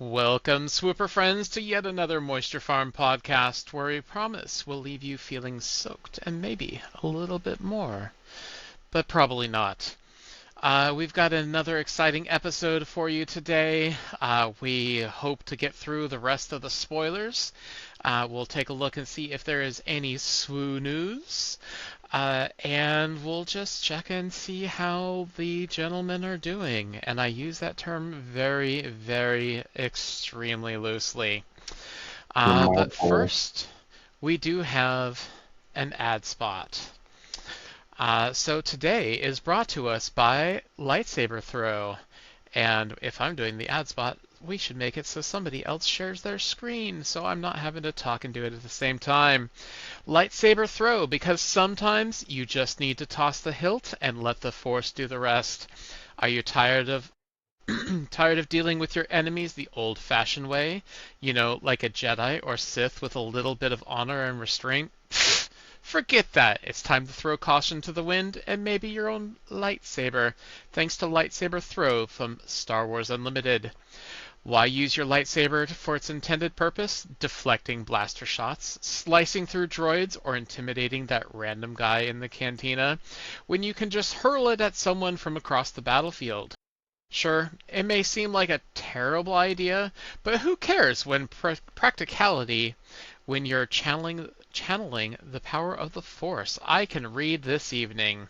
Welcome, Swooper friends, to yet another Moisture Farm podcast where we promise we'll leave you feeling soaked and maybe a little bit more, but probably not. We've got another exciting episode for you today. We hope to get through the rest of the spoilers. We'll take a look and see if there is any swoo news. And we'll just check and see how the gentlemen are doing. And I use that term very, very extremely loosely. But Remarkable. first, we do have an ad spot. So today is brought to us by Lightsaber Throw. And if I'm doing the ad spot, we should make it so somebody else shares their screen so I'm not having to talk and do it at the same time. Lightsaber Throw, because sometimes you just need to toss the hilt and let the Force do the rest. Are you tired of tired of dealing with your enemies the old-fashioned way? You know, like a Jedi or Sith with a little bit of honor and restraint? Forget that. It's time to throw caution to the wind and maybe your own lightsaber, thanks to Lightsaber Throw from Star Wars Unlimited. Why use your lightsaber for its intended purpose, deflecting blaster shots, slicing through droids, or intimidating that random guy in the cantina, when you can just hurl it at someone from across the battlefield? Sure, it may seem like a terrible idea, but who cares when practicality, when you're channeling the power of the Force? I can read this evening.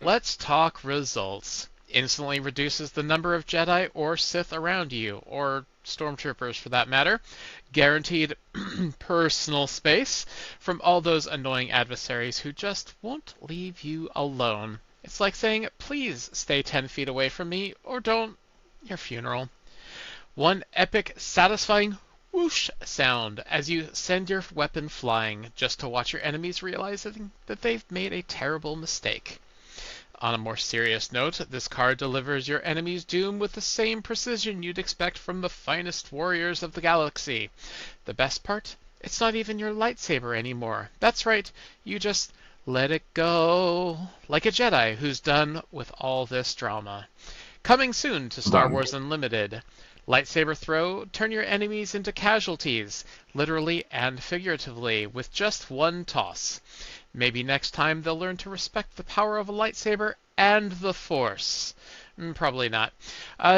Let's talk results. Instantly reduces the number of Jedi or Sith around you, or stormtroopers for that matter. Guaranteed personal space from all those annoying adversaries who just won't leave you alone. It's like saying, please stay 10 feet away from me, or don't. Your funeral. One epic, satisfying whoosh sound as you send your weapon flying, just to watch your enemies realizing that they've made a terrible mistake. On a more serious note, this card delivers your enemy's doom with the same precision you'd expect from the finest warriors of the galaxy. The best part? It's not even your lightsaber anymore. That's right, you just let it go. Like a Jedi who's done with all this drama. Coming soon to Star Done. Wars Unlimited. Lightsaber throw, turn your enemies into casualties, literally and figuratively, with just one toss. Maybe next time they'll learn to respect the power of a lightsaber and the Force. Probably not.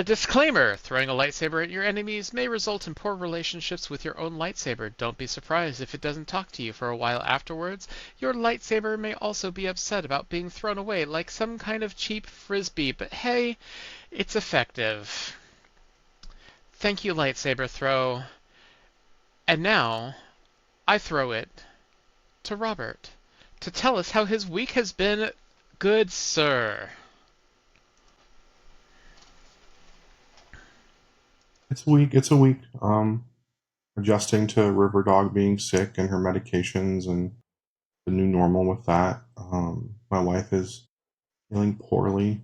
Disclaimer: throwing a lightsaber at your enemies may result in poor relationships with your own lightsaber. Don't be surprised if it doesn't talk to you for a while afterwards. Your lightsaber may also be upset about being thrown away like some kind of cheap frisbee, but hey, it's effective. Thank you, lightsaber throw. And now, I throw it to Robert to tell us how his week has been, good sir. It's a week. It's a week. Adjusting to River Dog being sick and her medications and the new normal with that. My wife is feeling poorly.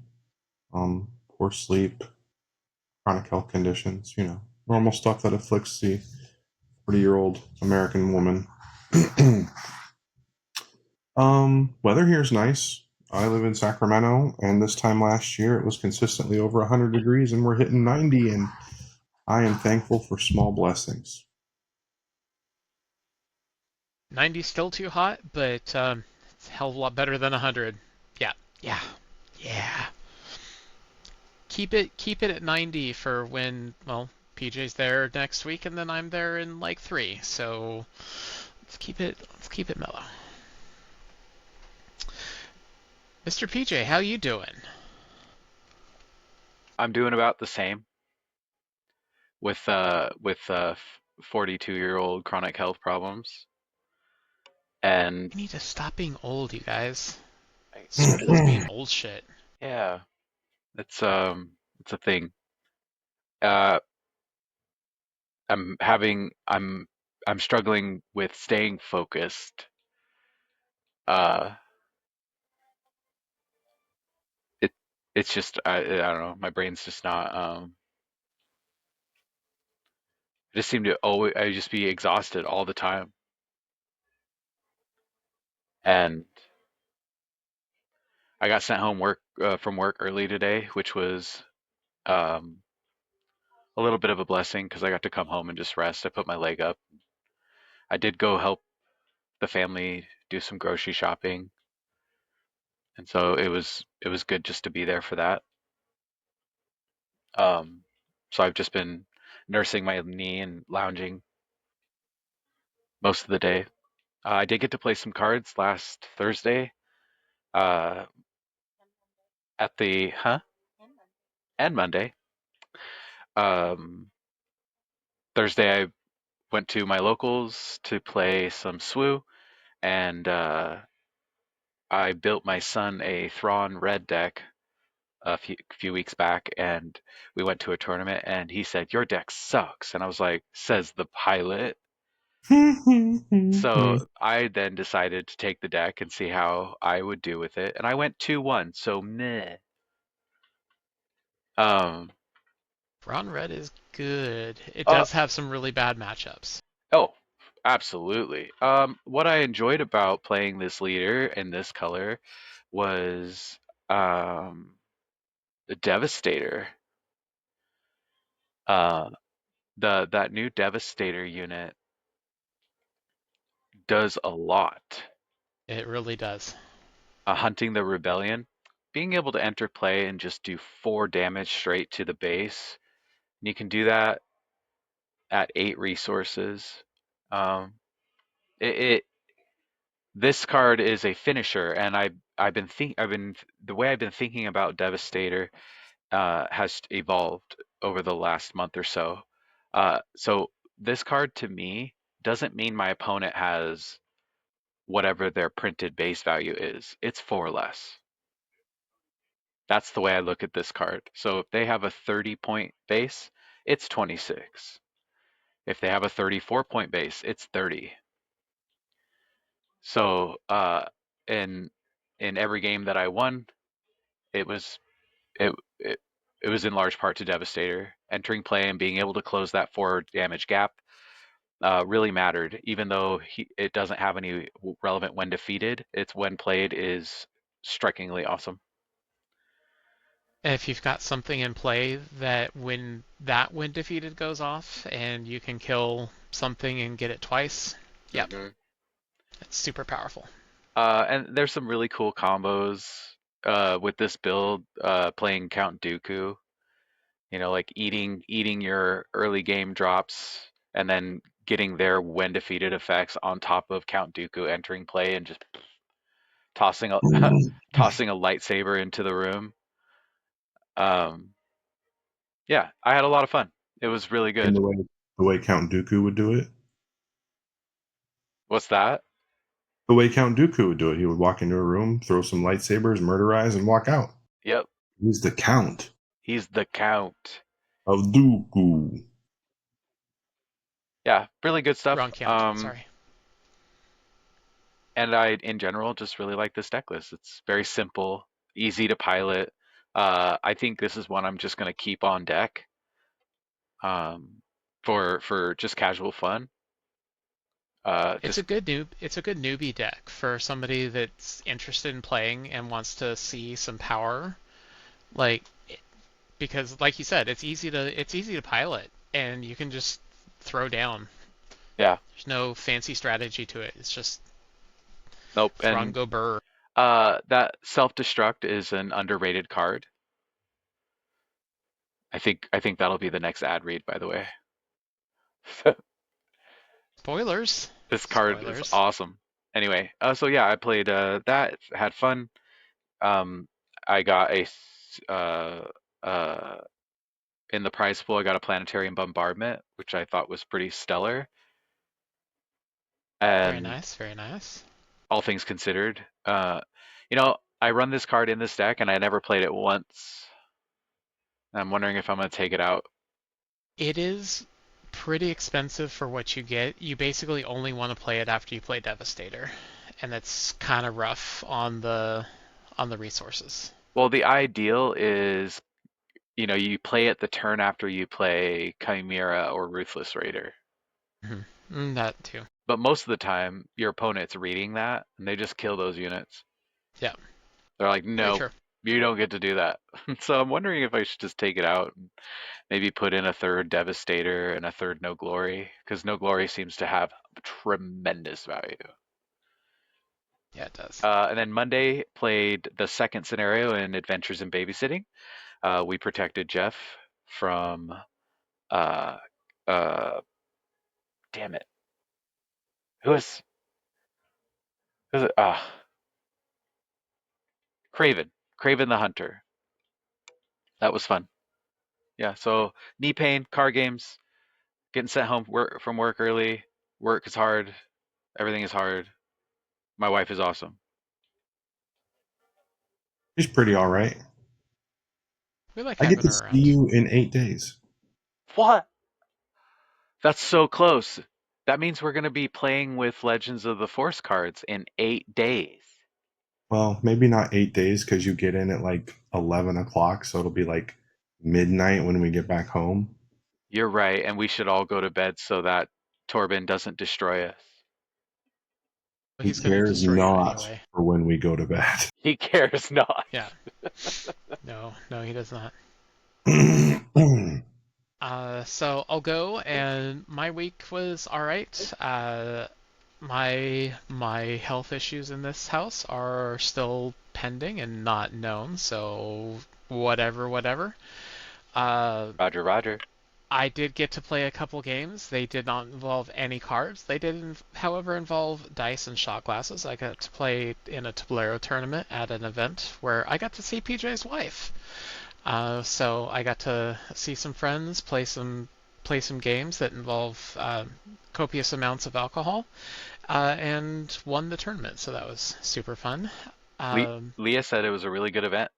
Poor sleep, chronic health conditions. Normal stuff that afflicts the 40-year-old American woman. Weather here is nice. I live in Sacramento, and this time last year it was consistently over 100 degrees, and we're hitting 90, and I am thankful for small blessings. 90 still too hot, but it's a hell of a lot better than 100. Yeah, yeah, yeah. Keep it at 90 for when, well, PJ's there next week, and then I'm there in like 3. So let's keep it mellow. Mr. PJ, how you doing? I'm doing about the same with 42-year-old chronic health problems. And We need to stop being old, you guys. I screw this being old shit. yeah, it's a thing. Uh I'm having I'm struggling with staying focused. Uh it it's just I don't know, my brain's just not I just seem to always I just be exhausted all the time. And I got sent home work from work early today, which was um a little bit of a blessing because I got to come home and just rest. I put my leg up. I did go help the family do some grocery shopping, and so it was good just to be there for that. Um, so I've just been nursing my knee and lounging most of the day. I did get to play some cards last Thursday uh, at the and Monday. Um, Thursday I went to my locals to play some SWU, and I built my son a Thrawn red deck a few weeks back, and we went to a tournament, and he said, "Your deck sucks," and I was like, "Says the pilot." So I then decided to take the deck and see how I would do with it, and I went 2-1, so meh. Um, Brown red is good. It uh, does have some really bad matchups. oh, absolutely. What I enjoyed about playing this leader in this color was um, the Devastator. Uh, the that new Devastator unit does a lot. It really does. Hunting the Rebellion, being able to enter play and just do 4 damage straight to the base. And you can do that at 8 resources. Um, it this card is a finisher, and I've been the way I've been thinking about Devastator has evolved over the last month or so. So this card to me doesn't mean my opponent has whatever their printed base value is. It's 4 less. That's the way I look at this card. So if they have a 30-point base, it's 26. If they have a 34-point base, it's 30. So in in every game that I won, it was it it, it was in large part to Devastator. Entering play and being able to close that 4 damage gap really mattered. Even though it doesn't have any relevant when defeated, its when played is strikingly awesome. If you've got something in play that when defeated goes off and you can kill something and get it twice, yep, Hmm. it's super powerful. And there's some really cool combos with this build, playing Count Dooku. Like eating your early game drops and then getting their when defeated effects on top of Count Dooku entering play and just tossing a tossing a lightsaber into the room. Um, yeah, I had a lot of fun. It was really In good. the way Count Dooku would do it. What's that? The way Count Dooku would do it. He would walk into a room, throw some lightsabers, murderize, and walk out. Yep, He's the Count he's the Count. of Dooku. Yeah, really good stuff. Wrong count. Sorry. And I, in general, just really like this deck list. It's very simple, easy to pilot. I think this is one I'm just going to keep on deck um, for just casual fun. Just It's a good newbie deck for somebody that's interested in playing and wants to see some power. Like because like you said, it's easy to pilot and you can just throw down. yeah, There's no fancy strategy to it. It's just nope. Thron And go burr. that self destruct is an underrated card. I think that'll be the next ad read, by the way. Spoilers. This card is Spoilers. awesome. Anyway, so yeah, I played that, had fun. Um, I got uh, in the prize pool, I got a planetarium bombardment, which I thought was pretty stellar. Very And nice. Very nice. all things considered, I run this card in this deck, and I never played it once. I'm wondering if I'm gonna take it out. It is pretty expensive for what you get. You basically only want to play it after you play Devastator, and that's kind of rough on the resources. Well, the ideal is, you play it the turn after you play Chimera or Ruthless Raider. That too. But most of the time, your opponent's reading that, and they just kill those units. Yeah, They're like, very nope, true. You don't get to do that. So I'm wondering if I should just take it out and maybe put in a third Devastator and a third No Glory, because No Glory seems to have tremendous value. Yeah, it does. And then Monday played the second scenario in Adventures in Babysitting. We protected Jeff from, uh, uh, damn it, who is, who's it? Craven, Craven the Hunter. That was fun. Yeah. So knee pain, car games, getting sent home from work early. Work is hard. Everything is hard. My wife is awesome. She's pretty all right. We like I get having to her see around. you in 8 days. What? That's so close. That means we're going to be playing with Legends of the Force cards in 8 days. Well, maybe not 8 days because you get in at like 11 o'clock, so it'll be like midnight when we get back home. You're right, and we should all go to bed so that Torben doesn't destroy us. But He he's going to cares destroy you not anyway. for when we go to bed. He cares not. Yeah. No, no, he does not. So I'll go, and my week was all right. My health issues in this house are still pending and not known, so whatever, whatever. Uh, Roger, Roger. I did get to play a couple games. They did not involve any cards. They did, however, involve dice and shot glasses. I got to play in a Tablero tournament at an event where I got to see PJ's wife. So I got to see some friends, play some games that involve copious amounts of alcohol, and won the tournament. So that was super fun. Um, Leah said it was a really good event.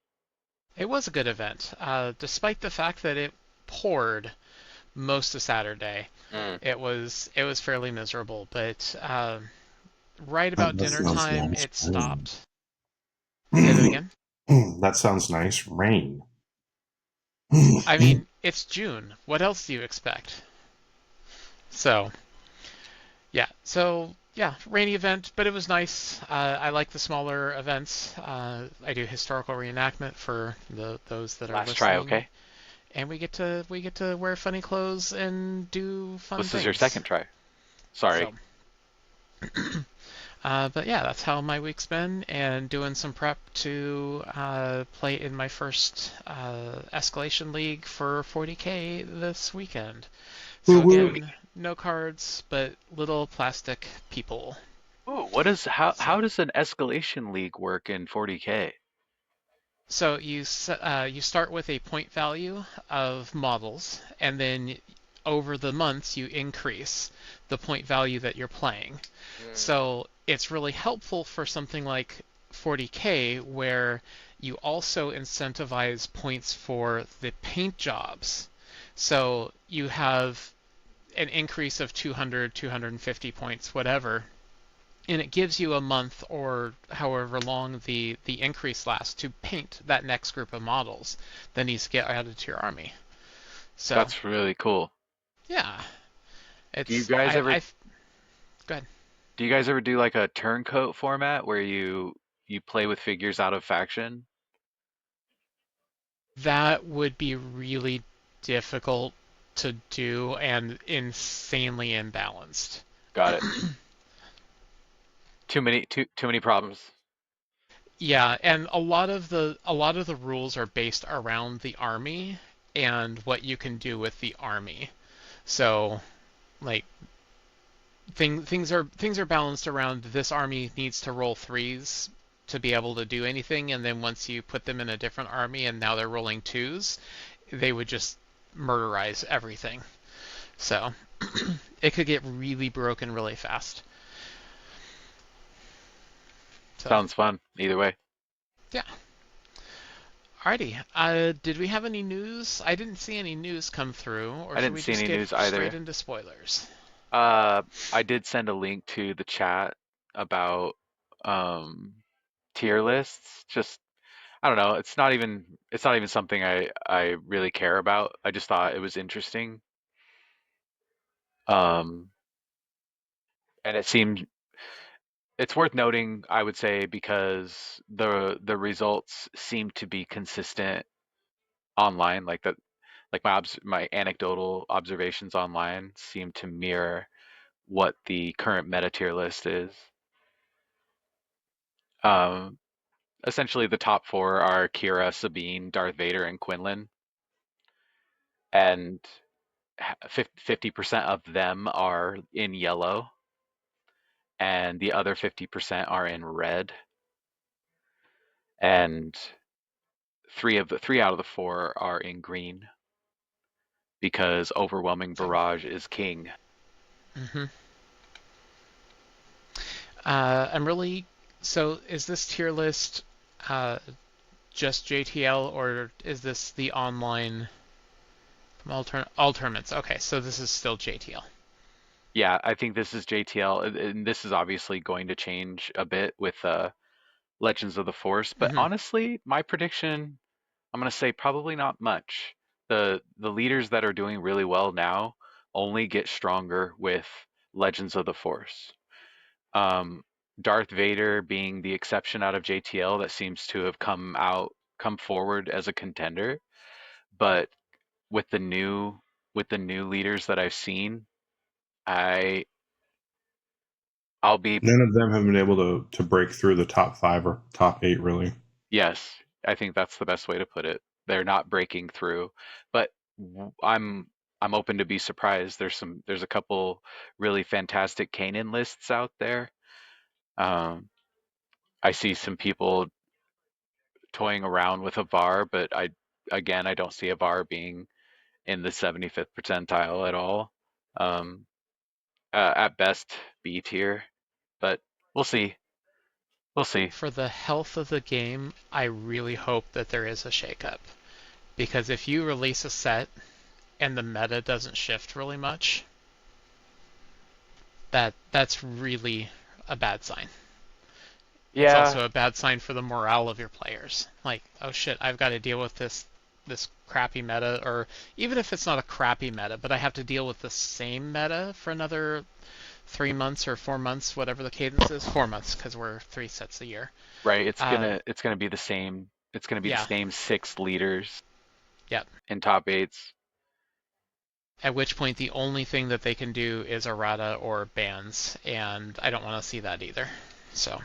it was a good event, despite the fact that it poured most of Saturday. Mm. It was fairly miserable, but right about That dinner sounds time nice. it stopped. Say that again. That sounds nice. Rain. I mean, it's June. What else do you expect? So yeah, rainy event, but it was nice. I like the smaller events. I do historical reenactment for those that are Last try, listening, okay? and we get to wear funny clothes and do fun This is your things. second try. Sorry. So, but yeah, that's how my week's been, and doing some prep to play in my first escalation league for 40K this weekend. Woo So woo. again, no cards, but little plastic people. Ooh, what is how So does an escalation league work in 40K? So you start with a point value of models, and then over the months you increase the point value that you're playing. Mm. So it's really helpful for something like 40K, where you also incentivize points for the paint jobs. So you have an increase of 200, 250 points, whatever, and it gives you a month or however long the increase lasts to paint that next group of models that needs to get added to your army. So That's really cool. yeah, Do you it's guys ever I go ahead. do you guys ever do like a turncoat format where you play with figures out of faction? That would be really difficult to do and insanely imbalanced. Got it. Too many problems. Yeah, and a lot of the rules are based around the army and what you can do with the army. So like things are balanced around this army needs to roll threes to be able to do anything, and then once you put them in a different army and now they're rolling twos, they would just murderize everything. So it could get really broken really fast. So Sounds fun. Either way. yeah. Alrighty. Did we have any news? I didn't see any news come through, or I should didn't we see just any get news straight either. into spoilers? Uh, I did send a link to the chat about um tier lists. Just I don't know. It's not even something I really care about. I just thought it was interesting. Um, and it seemed it's worth noting, I would say, because the results seem to be consistent online, like that, like my anecdotal observations online seem to mirror what the current meta tier list is. Um, Essentially, the top four are Kira, Sabine, Darth Vader, and Quinlan, and 50% of them are in yellow, and the other 50% are in red, and three out of the four are in green because overwhelming So, barrage is king. hmm I'm really. So, is this tier list uh, just JTL, or is this the online all tournaments? Okay, so this is still JTL. Yeah, I think this is JTL, and this is obviously going to change a bit with Legends of the Force. But Hmm honestly, my prediction, I'm going to say probably not much. The leaders that are doing really well now only get stronger with Legends of the Force. Um, Darth Vader being the exception out of JTL that seems to have come forward as a contender, but with the new with the new leaders that I've seen, I I'll be None of them have been able to break through the top five or top eight, really. yes, I think that's the best way to put it. They're not breaking through, but I'm open to be surprised. There's a couple really fantastic Kanan lists out there. Um, I see some people toying around with a VAR, but I don't see a VAR being in the 75th percentile at all. Um, at best, B tier, but we'll see. We'll see. For the health of the game, I really hope that there is a shakeup. Because if you release a set and the meta doesn't shift really much, that's really a bad sign. It's Yeah, also a bad sign for the morale of your players. Like, oh shit, I've got to deal with this crappy meta, or even if it's not a crappy meta, but I have to deal with the same meta for another 3 months or 4 months, whatever the cadence is. 4 months, because we're 3 sets a year. right. Uh, It's gonna be the same. It's gonna be the yeah, same six leaders yeah. in top eights. At which point, the only thing that they can do is errata or bans, and I don't want to see that either. So,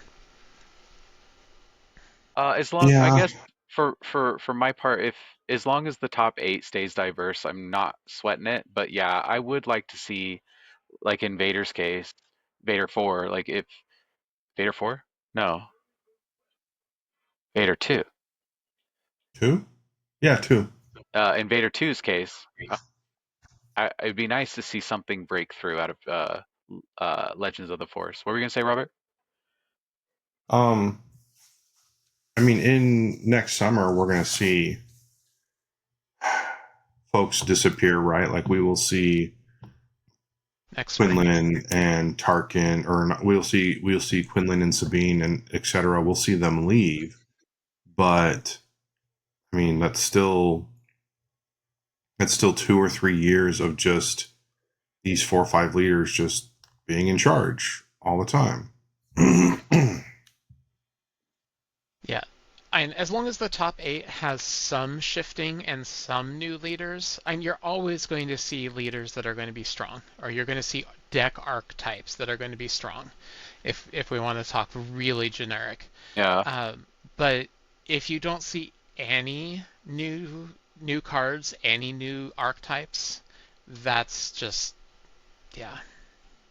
As long, I Yeah, guess for my part, if as long as the top eight stays diverse, I'm not sweating it. But yeah, I would like to see, like in Vader's case, Vader 4, like if Vader 4? No, Vader 2. two. Yeah, two. In Vader 2's case, it'd be nice to see something break through out of Legends of the Force. What were you gonna say, Robert? Um, I mean, in next summer, we're going to see folks disappear, right? Like we will see next spring. Quinlan and Tarkin, or not, we'll see Quinlan and Sabine and etc. We'll see them leave, but I mean that's still 2 or 3 years of just these 4 or 5 leaders just being in charge all the time. Yeah. And as long as the top eight has some shifting and some new leaders, and you're always going to see leaders that are going to be strong, or you're going to see deck archetypes that are going to be strong, if we want to talk really generic. Yeah, But if you don't see any new cards, any new archetypes, that's just yeah.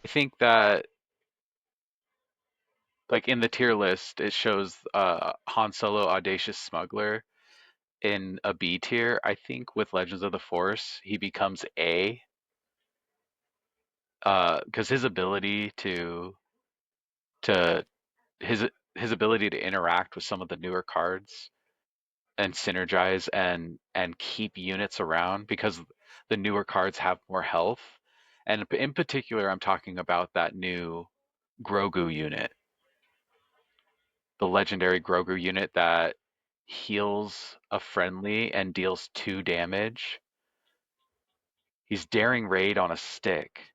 I think that like in the tier list, it shows Han Solo Audacious Smuggler in a B tier. I think with Legends of the Force, he becomes A because to his his ability to interact with some of the newer cards and synergize and keep units around because the newer cards have more health. And in particular, I'm talking about that new Grogu unit, the legendary Grogu unit that heals a friendly and deals 2 damage. He's daring raid on a stick,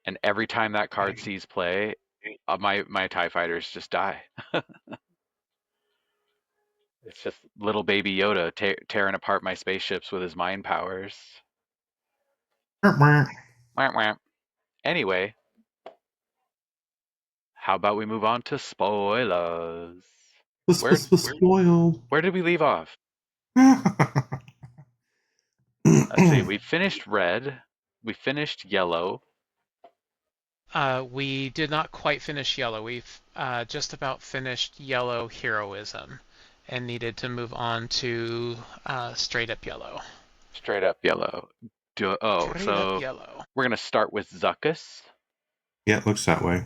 and every time that card sees play, my TIE fighters just die. It's just little baby Yoda tearing apart my spaceships with his mind powers. Wah, wah. Anyway, how about we move on to spoilers? Where Spoiled. where did we leave off? Let's see. We finished red. We finished yellow. We did not quite finish yellow. We've just about finished yellow heroism and needed to move on to straight up yellow. Straight up yellow. Straight up So yellow. we're gonna start with Zuckuss. Yeah, it looks that way.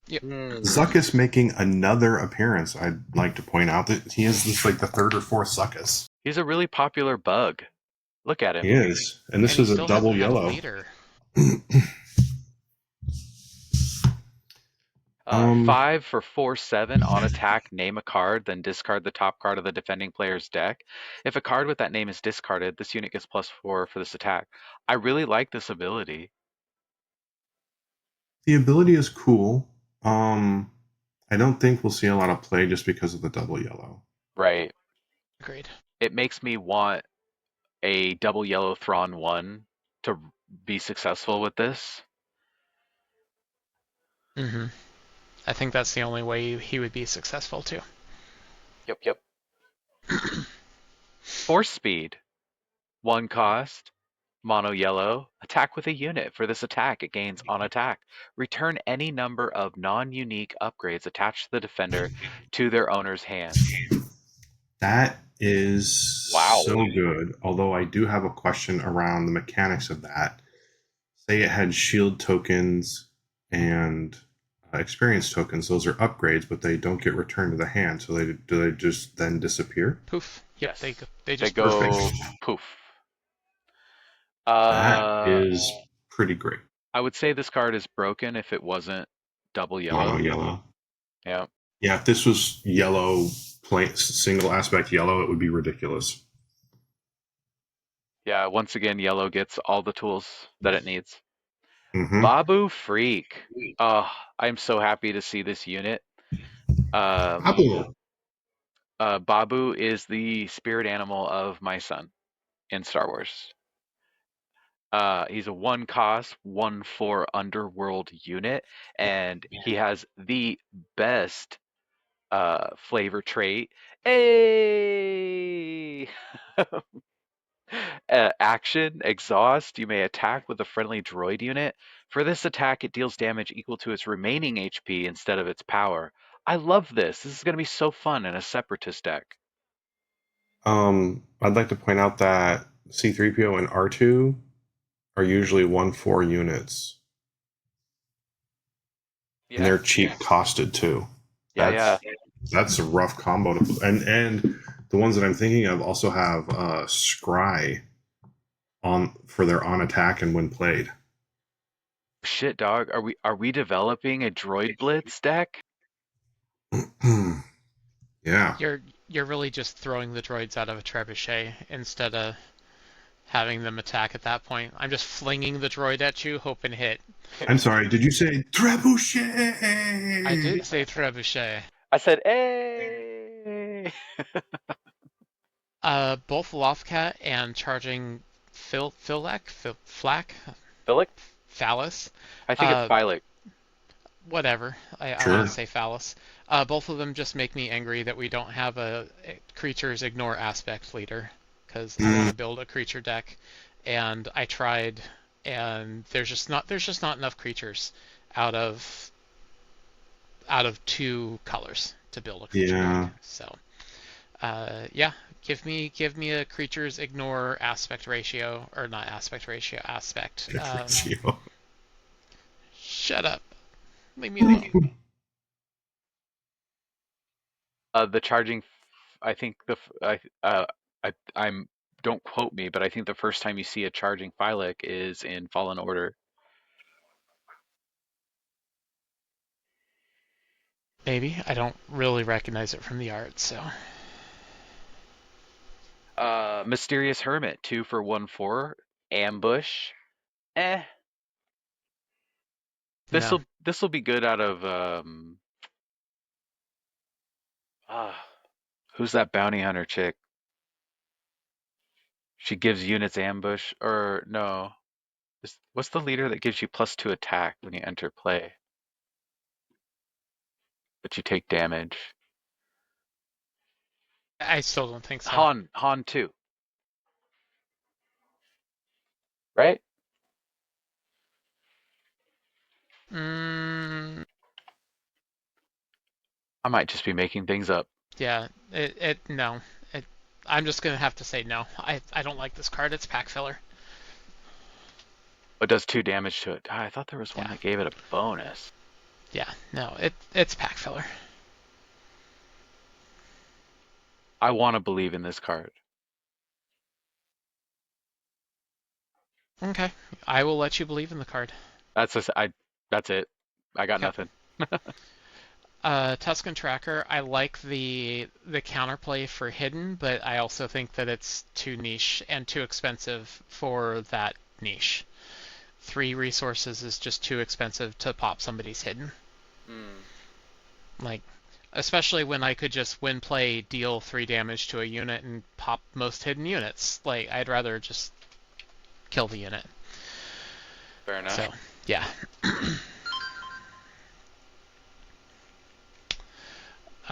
Yep. Zuckuss making another appearance. I'd like to point out that he is this like the third or fourth Zuckuss. He's a really popular bug. Look at him. He is, and this And he is a still double hasn't had a yellow. leader. 5 for 4/7 on attack. Name a card, then discard the top card of the defending player's deck. If a card with that name is discarded, this unit gets +4 for this attack. I really like this ability. The ability is cool. I don't think we'll see a lot of play just because of the double yellow. Right. Agreed. It makes me want a double yellow Thrawn 1 to be successful with this. Mm-hmm. I think that's the only way he would be successful too. Yep. Force speed. 1 cost. Mono yellow. Attack with a unit. For this attack, it gains on attack. Return any number of non-unique upgrades attached to the defender to their owner's hand. That is Wow. so good. Although I do have a question around the mechanics of that. Say it had shield tokens and experience tokens. Those are upgrades, but they don't get returned to the hand. So do they just then disappear? Poof. Yep. Yes. They They just go Perfect. poof. That Uh, is pretty great. I would say this card is broken if it wasn't double Mono yellow. yellow. Yeah. Yeah, if this was yellow, plain single aspect yellow, it would be ridiculous. Yeah, once again, yellow gets all the tools that it needs. Mm-hmm. Babu Freak. Oh, I'm so happy to see this unit. Um, Apple. Babu is the spirit animal of my son in Star Wars. He's a 1 cost, 1/4 underworld unit, and he has the best flavor trait. Hey! Action, exhaust. You may attack with a friendly droid unit. For this attack, it deals damage equal to its remaining HP instead of its power. I love this. This is going to be so fun in a Separatist deck. I'd like to point out that C3PO and R2 are usually 1/4 units, and Yeah, they're cheap costed too. yeah. That's a rough combo to and the ones that I'm thinking of also have scry on for their on attack and when played. Shit, dog. Are we developing a droid blitz deck? Yeah. you're really just throwing the droids out of a trebuchet instead of having them attack at that point. I'm just flinging the droid at you, hope and hit. I'm sorry, did you say I did trebuchet? say trebuchet. I said, hey. Both Lofcat and charging Flack, Philic? Phallus, I think it's uh, Phylic. whatever. I want Sure. to say Phallus. Both of them just make me angry that we don't have a creatures ignore aspect leader because I want to build a creature deck, and I tried, and there's just not enough creatures out of out of 2 colors to build a creature deck. Yeah. So yeah, give me a creatures ignore aspect ratio or not aspect ratio aspect. Shut up, leave me alone. The charging, I think I'm, don't quote me, but I think the first time you see a charging Phylic is in Fallen Order. Maybe I don't really recognize it from the art, so Mysterious Hermit, 2 for 1/4. Ambush. Eh. No. This'll be good out of ah, who's that bounty hunter chick? She gives units ambush, or no? What's the leader that gives you +2 attack when you enter play, but you take damage? I still don't think so. Han 2, right? Mm, I might just be making things up. yeah, no. It, I'm just gonna have to say no. I don't like this card. It's pack filler. But does 2 damage to it. Ah, I thought there was one Yeah, that gave it a bonus. yeah. No, it's pack filler. I want to believe in this card. Okay, I will let you believe in the card. That's a, I. That's it. I got Yep. nothing. Tuscan Tracker. I like the counterplay for hidden, but I also think that it's too niche and too expensive for that niche. 3 resources is just too expensive to pop somebody's hidden. Hmm. Like, especially when I could just win play deal 3 damage to a unit and pop most hidden units. Like, I'd rather just kill the unit. Fair enough. So, yeah.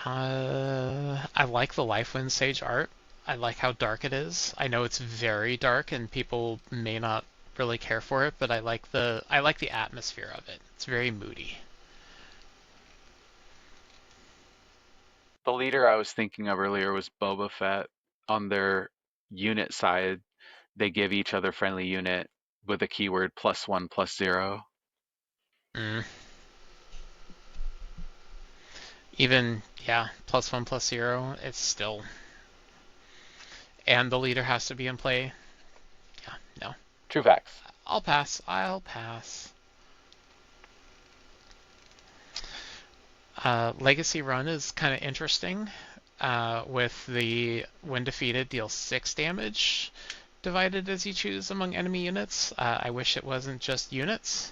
I like the Lifewind Sage art. I like how dark it is. I know it's very dark and people may not really care for it, but I like the atmosphere of it. It's very moody. The leader I was thinking of earlier was Boba Fett. On their unit side, they give each other friendly unit with a keyword +1/+0. Mm. Even yeah, +1/+0, it's still, and the leader has to be in play. Yeah, no. True facts. I'll pass. I'll pass. Legacy Run is kind of interesting. With the when defeated, deal 6 damage divided as you choose among enemy units. I wish it wasn't just units,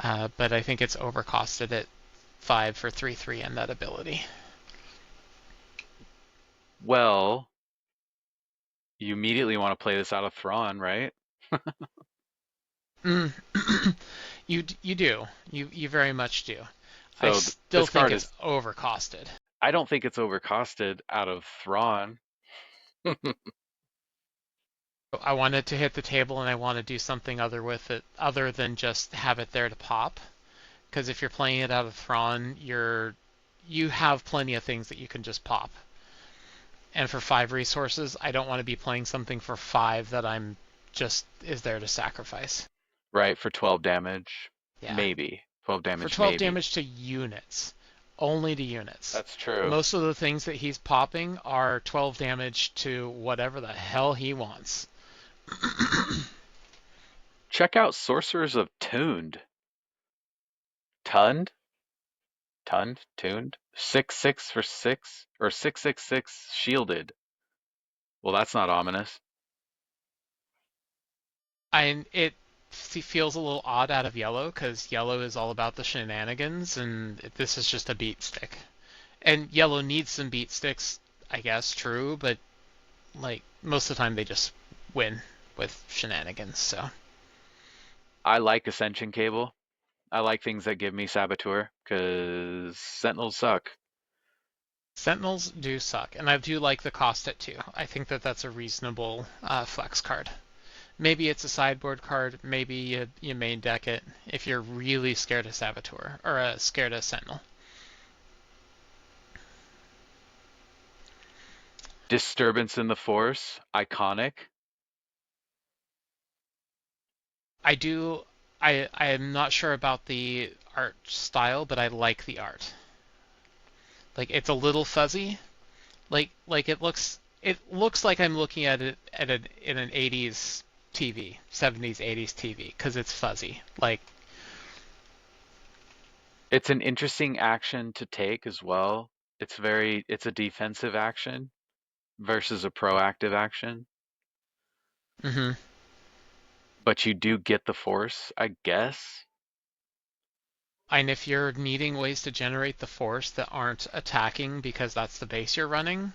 but I think it's overcosted at 5 for 3/3 and that ability. Well, you immediately want to play this out of Thrawn, right? Mm. You do. You very much do. I So still this think card it's is. overcosted. I don't think it's overcosted out of Thrawn. I wanted to hit the table and I want to do something other with it other than just have it there to pop. Because if you're playing it out of Thrawn, you have plenty of things that you can just pop. And for 5 resources, I don't want to be playing something for 5 that I'm just is there to sacrifice. Right, for 12 damage. Yeah. Maybe. 12 For damage, 12 maybe. damage to units. Only to units. That's true. Most of the things that he's popping are 12 damage to whatever the hell he wants. Check out Sorcerers of Tuned. Tunned? Tunned? Tuned? 6/6 for 6? Or 6/6/6 shielded. Well, that's not ominous. It feels a little odd out of yellow because yellow is all about the shenanigans, and this is just a beat stick. And yellow needs some beat sticks, I guess, true, but like most of the time they just win with shenanigans. So I like Ascension Cable. I like things that give me Saboteur, because Sentinels suck. Sentinels do suck, and I do like the cost at 2. I think that that's a reasonable flex card. Maybe it's a sideboard card. Maybe you main deck it if you're really scared of Saboteur or scared of Sentinel. Disturbance in the Force, iconic. I do. I am not sure about the art style, but I like the art. Like it's a little fuzzy. Like it looks like I'm looking at it in an 80s TV, 70s, 80s TV because it's fuzzy. Like It's an interesting action to take as well. It's a defensive action versus a proactive action, hmm but you do get the force, I guess. And if you're needing ways to generate the force that aren't attacking because that's the base you're running,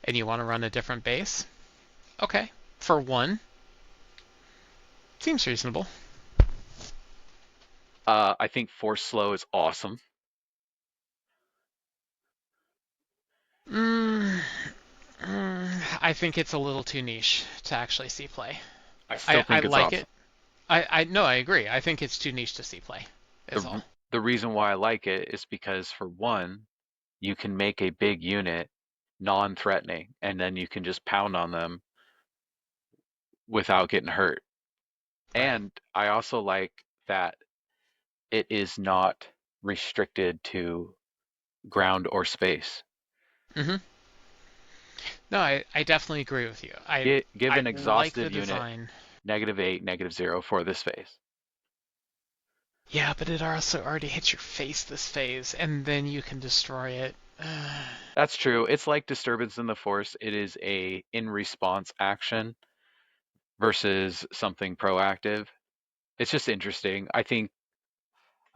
and you want to run a different base, okay. For one, seems reasonable. I think force slow is awesome. Mm, I think it's a little too niche to actually see play. I still I think it's like awesome. it. I no, I agree. I think it's too niche to see play. Is The all. the reason why I like it is because for one, you can make a big unit non-threatening, and then you can just pound on them without getting hurt. Right. And I also like that it is not restricted to ground or space. Hmm. No, I definitely agree with you. Give I an like the exhaustive unit design. -8, -0 for this phase. Yeah, but it also already hits your face this phase, and then you can destroy it. That's true. It's like disturbance in the force. It is a in response action versus something proactive. It's just interesting. I think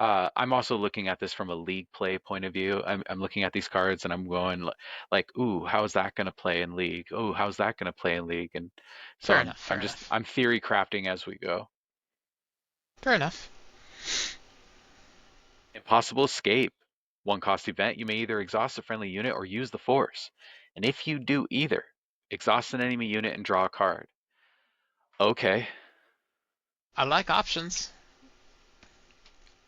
I'm also looking at this from a league play point of view. I'm looking at these cards and I'm going like, ooh, how's that going to play in league? Oh, how's that going to play in league? And so Fair enough. I'm Fair just enough. I'm theory crafting as we go. Fair enough. Impossible escape. One cost event. You may either exhaust a friendly unit or use the force. And if you do either, exhaust an enemy unit and draw a card. Okay. I like options.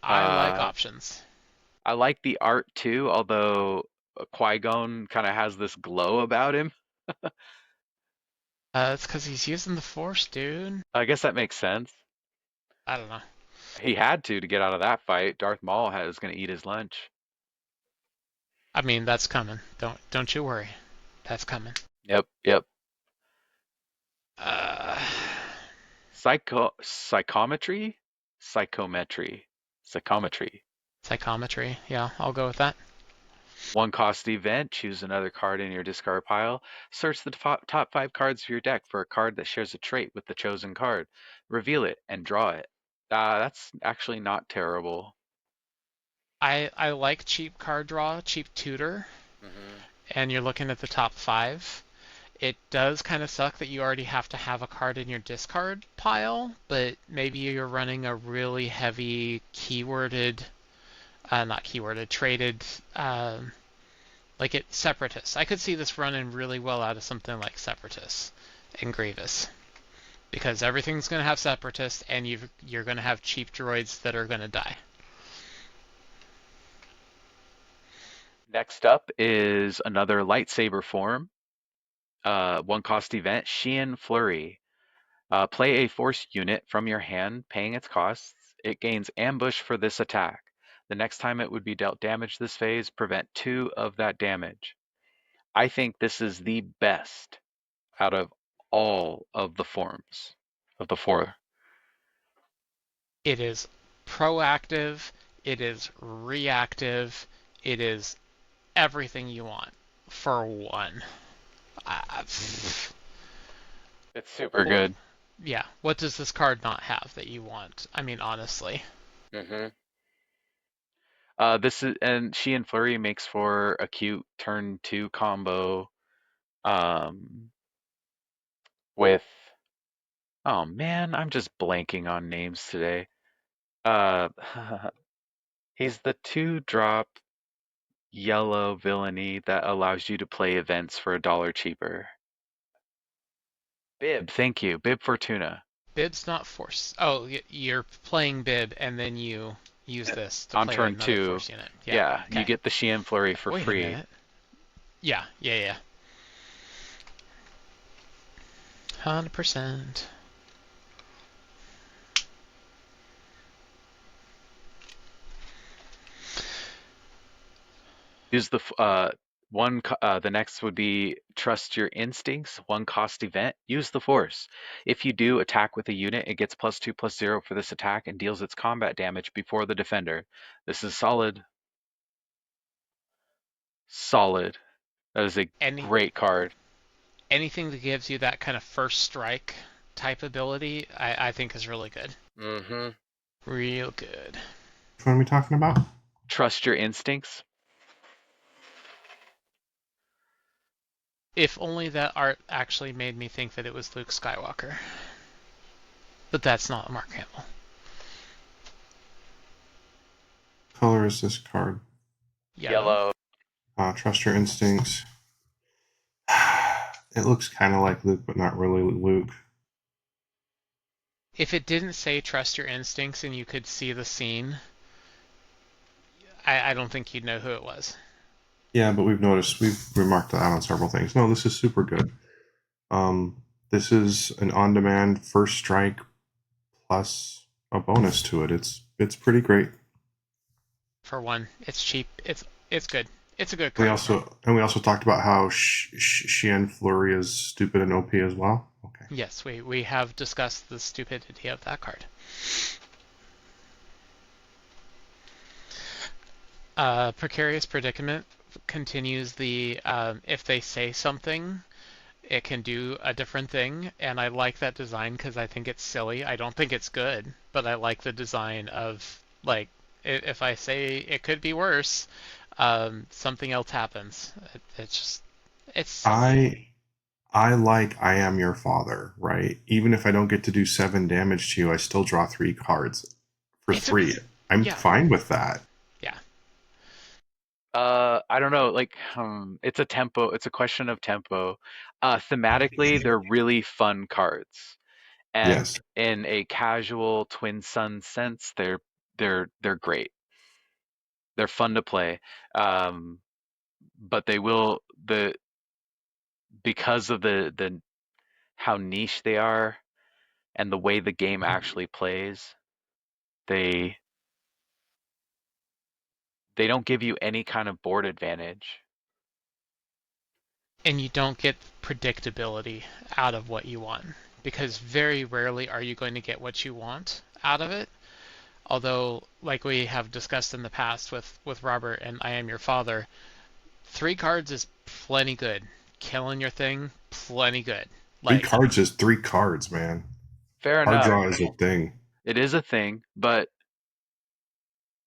I like Uh, options. I like the art too, although Qui-Gon kind of has this glow about him. It's because he's using the force, dude. I guess that makes sense. I don't know. He had to get out of that fight. Darth Maul was going to eat his lunch. I mean, that's coming. Don't you worry. That's coming. Yep, yep. Uh, Psychometry, psychometry, psychometry. Psychometry. Yeah, I'll go with that. One cost event. Choose another card in your discard pile. Search the top 5 cards of your deck for a card that shares a trait with the chosen card. Reveal it and draw it. That's actually not terrible. I like cheap card draw, cheap tutor, Hmm. and you're looking at the top five. It does kind of suck that you already have to have a card in your discard pile, but maybe you're running a really heavy keyworded, not keyworded, traded, like it Separatists. I could see this running really well out of something like Separatists and Grievous because everything's going to have Separatists, and you're going to have cheap droids that are going to die. Next up is another lightsaber form. One cost event, Sheehan Flurry. Play a force unit from your hand, paying its costs. It gains ambush for this attack. The next time it would be dealt damage this phase, prevent 2 of that damage. I think this is the best out of all of the forms of the 4. It is proactive, it is reactive, it is everything you want for one. Uh, It's super well, good. yeah, what does this card not have that you want? I mean, honestly. Hmm. This is and She and Flurry makes for a cute turn 2 combo um, with. Oh man, I'm just blanking on names today. Uh, he's the 2-drop yellow villainy that allows you to play events for $1 cheaper. Bib, thank you. Bib Fortuna. Bib's not force. Oh, you're playing Bib, and then you use this to On play turn another 2, force unit. Yeah, yeah, you okay. get the Sheehan Flurry for Wait a free. minute. Yeah, yeah, yeah. 100%. Use the the next would be trust your instincts. One cost event. Use the force. If you do attack with a unit, it gets +2/+0 for this attack and deals its combat damage before the defender. This is solid. Solid. That is a Any great card. anything that gives you that kind of first strike type ability, I think is really good. Hmm. Real good. Which one are we talking about? Trust your instincts. If only that art actually made me think that it was Luke Skywalker. But that's not Mark Hamill. Color is this card? Yellow. Trust your instincts. It looks kind of like Luke, but not really Luke. If it didn't say trust your instincts and you could see the scene, I don't think you'd know who it was. Yeah, but we've remarked that on several things. No, this is super good. This is an on-demand first strike plus a bonus to it. It's pretty great. For one, it's cheap. It's good. It's a good We card. also talked about how Xian Flurry is stupid and OP as well. Okay. Yes, we have discussed the stupidity of that card. Precarious Predicament continues the if they say something, it can do a different thing, and I like that design because I think it's silly. I don't think it's good, but I like the design of, like, if I say it could be worse, something else happens. It's silly. I like I am your father, right? Even if I don't get to do 7 damage to you, I still draw 3 cards for It's a 3. I'm Yeah, fine with that. yeah. I don't know. Like, it's a tempo. It's a question of tempo. Thematically, they're really fun cards, and Yes. in a casual Twin Sun sense, they're great. They're fun to play. Um, but they will the because of the how niche they are and the way the game actually plays, they they don't give you any kind of board advantage. And you don't get predictability out of what you want, because very rarely are you going to get what you want out of it. Although, like we have discussed in the past with Robert and I Am Your Father, 3 cards is plenty good. Killing your thing, plenty good. 3 Like, cards is 3 cards, man. Fair Card enough. draw is a thing. It is a thing, but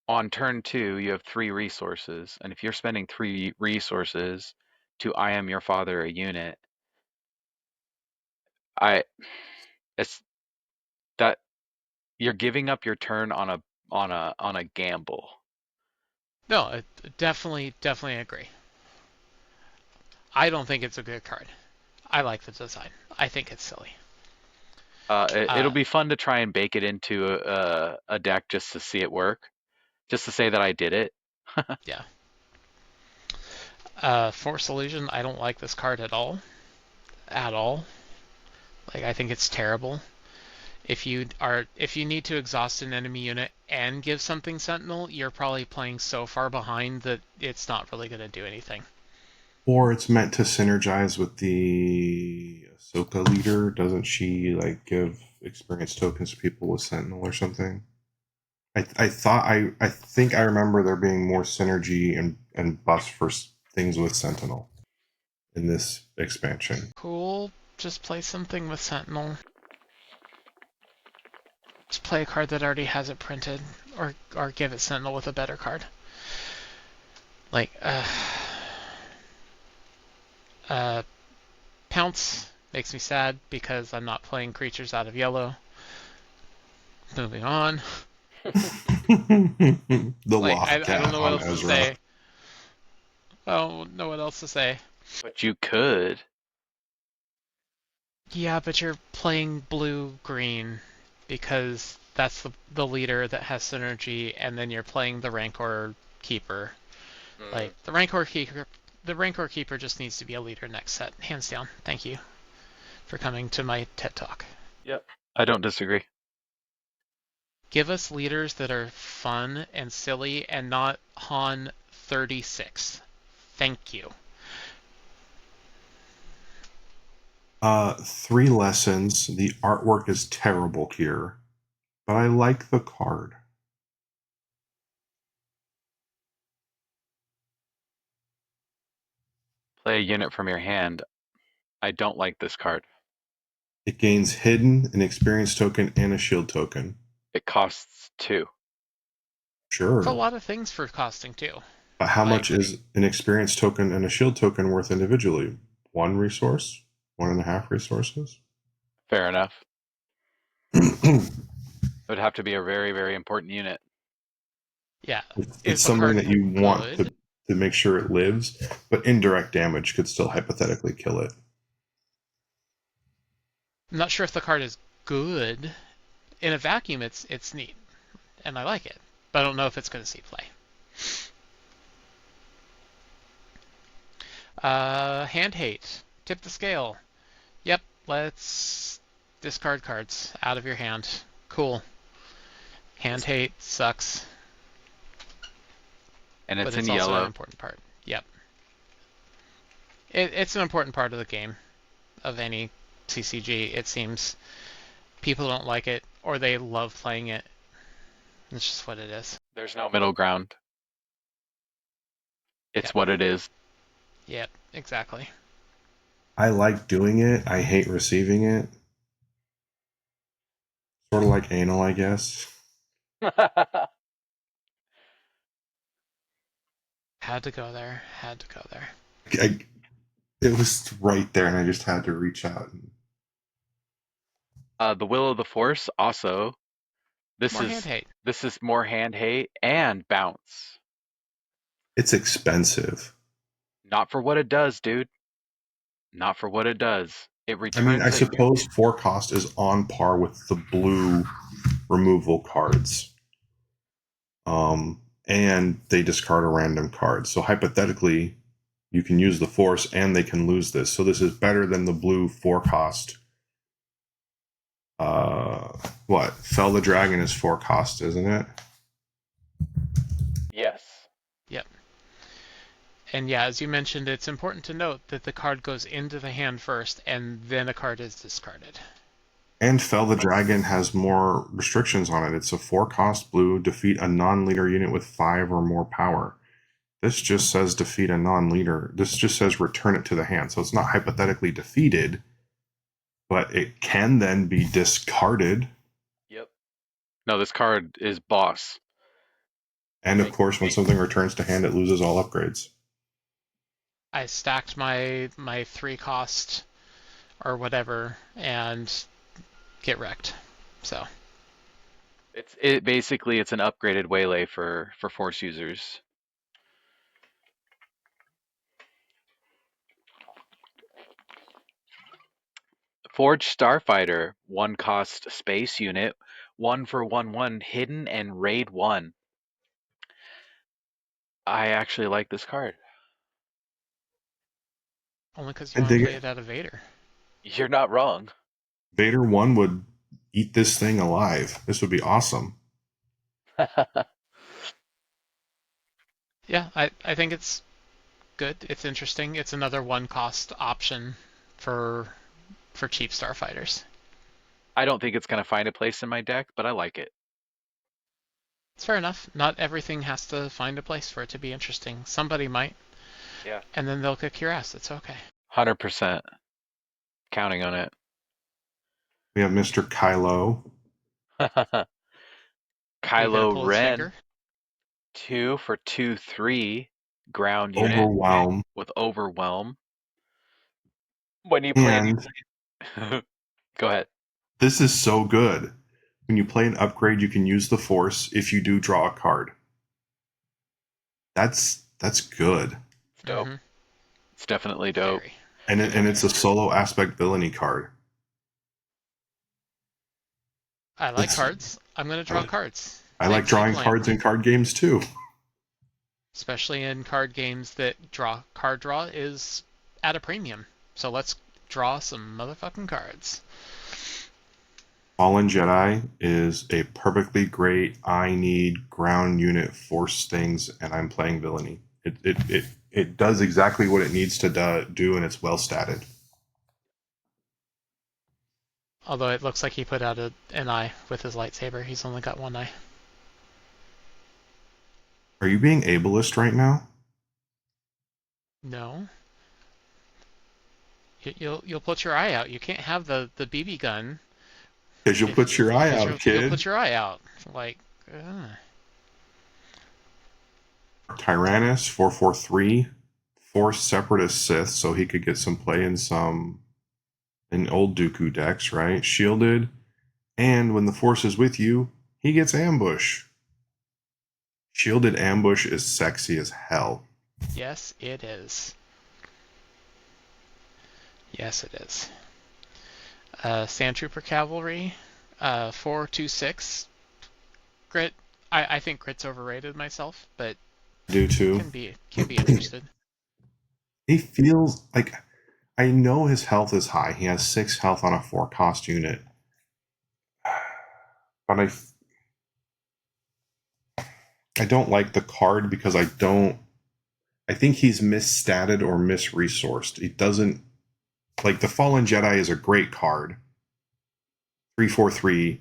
on turn 2, you have 3 resources, and if you're spending 3 resources to I Am Your Father a unit, I it's that you're giving up your turn on a gamble. no, definitely agree. I don't think it's a good card. I like the design. I think it's silly. It'll Uh, be fun to try and bake it into a deck just to see it work, just to say that I did it. yeah. Force Illusion, I don't like this card at all. At all. Like, I think it's terrible. If you need to exhaust an enemy unit and give something Sentinel, you're probably playing so far behind that it's not really going to do anything. Or it's meant to synergize with the Ahsoka leader. Doesn't she like give experience tokens to people with Sentinel or something? I think I remember there being more synergy and buffs for things with Sentinel in this expansion. Cool. Just play something with Sentinel. Just play a card that already has it printed, or give it Sentinel with a better card. Like, Pounce makes me sad because I'm not playing creatures out of yellow. Moving on. The Like, Loft I don't Cat know what on else to Ezra. say. I don't know what else to say. But you could. Yeah, but you're playing blue-green because that's the leader that has synergy, and then you're playing the Rancor Keeper. Mm, Like, the Rancor Keeper just needs to be a leader next set, hands down. Thank you for coming to my TED Talk. yep. I don't disagree. Give us leaders that are fun and silly and not Han 36. Thank you. 3 lessons. The artwork is terrible here, but I like the card. Play a unit from your hand. I don't like this card. It gains hidden, an experience token, and a shield token. It costs 2. It's a Sure. lot of things for costing too. But how much Like, is an experience token and a shield token worth individually? One resource? One and a half resources? Fair enough. it's It would have to be a very, very important unit. yeah, it's is the something card that you want good? to make sure it lives, but indirect damage could still hypothetically kill it. I'm not sure if the card is good. In a vacuum, it's neat, and I like it, but I don't know if it's going to see play. Hand hate. Tip the scale. Yep, let's discard cards out of your hand. Cool. Hand hate sucks, And but it's in it's also an yellow. important part. Yep. It's an important part of the game, of any CCG, it seems. People don't like it, or they love playing it. It's just what it is. There's no middle ground. It's Yep. what it is. Yep, exactly. I like doing it. I hate receiving it. Sort of like anal, I guess. Had to go there. Had to go there. It was right there, and I just had to reach out. The Will of the Force also. This More hand is hate. this is more hand hate and bounce. It's expensive. Not for what it does, dude. Not for what it does. It I mean, I returns it. suppose forecast is on par with the blue removal cards. And they discard a random card. So hypothetically, you can use the force and they can lose this. So this is better than the blue forecast. What? Fell the Dragon is forecast, isn't it? Yes. Yep. And yeah, as you mentioned, it's important to note that the card goes into the hand first, and then a card is discarded. And Fell the Dragon has more restrictions on it. It's a 4-cost blue, defeat a non-leader unit with 5 or more power. This just says defeat a non-leader. This just says return it to the hand. So it's not hypothetically defeated, but it can then be discarded. Yep. No, this card is boss. And of course, when something returns to hand, it loses all upgrades. I stacked my 3 cost or whatever and get wrecked. So It basically it's an upgraded waylay for force users. Forge Starfighter, 1 cost space unit, 1 for 1/1 hidden and raid 1. I actually like this card. only because you I want to dig play it. it out of Vader. You're not wrong. Vader 1 would eat this thing alive. This would be awesome. Yeah, I think it's good. It's interesting. It's another 1 cost option for cheap starfighters. I don't think it's going to find a place in my deck, but I like it. It's fair enough. Not everything has to find a place for it to be interesting. Somebody might, Yeah. and then they'll kick your ass. It's okay. 100% counting on it. We have Mr. Kylo. Are you gonna Kylo pull his Ren, finger? 2 for 2/3 ground unit Overwhelm. with Overwhelm. When you play And Go ahead. this is so good. When you play an upgrade, you can use the force if you do draw a card. That's good. It's dope. Mm-hmm. It's definitely dope. Very. And it's a solo aspect villainy card. I like It's- cards. I'm gonna draw cards. I like drawing cards in card games too. Especially in card games that card draw is at a premium. So let's draw some motherfucking cards. Fallen Jedi is a perfectly great I need ground unit force things and I'm playing villainy. It does exactly what it needs to do and it's well statted. Although it looks like he put out an eye with his lightsaber. He's only got one eye. Are you being ableist right now? No. You'll put your eye out. You can't have the BB gun. Because you'll put your eye out, You'll kid. put your eye out. Like, ugh. Tyrannus, 443, Force Separatist Sith, so he could get some play in old Dooku decks, right? Shielded, and when the Force is with you, he gets Ambush. Shielded Ambush is sexy as hell. Yes, it is. Yes, it is. Sand Trooper Cavalry, 426. Grit. I think Grit's overrated myself, but I do too. can be interested. He feels like, I know his health is high. He has 6 health on a 4 cost unit. But I don't like the card because I think he's misstatted or misresourced. He doesn't, like, the Fallen Jedi is a great card. 343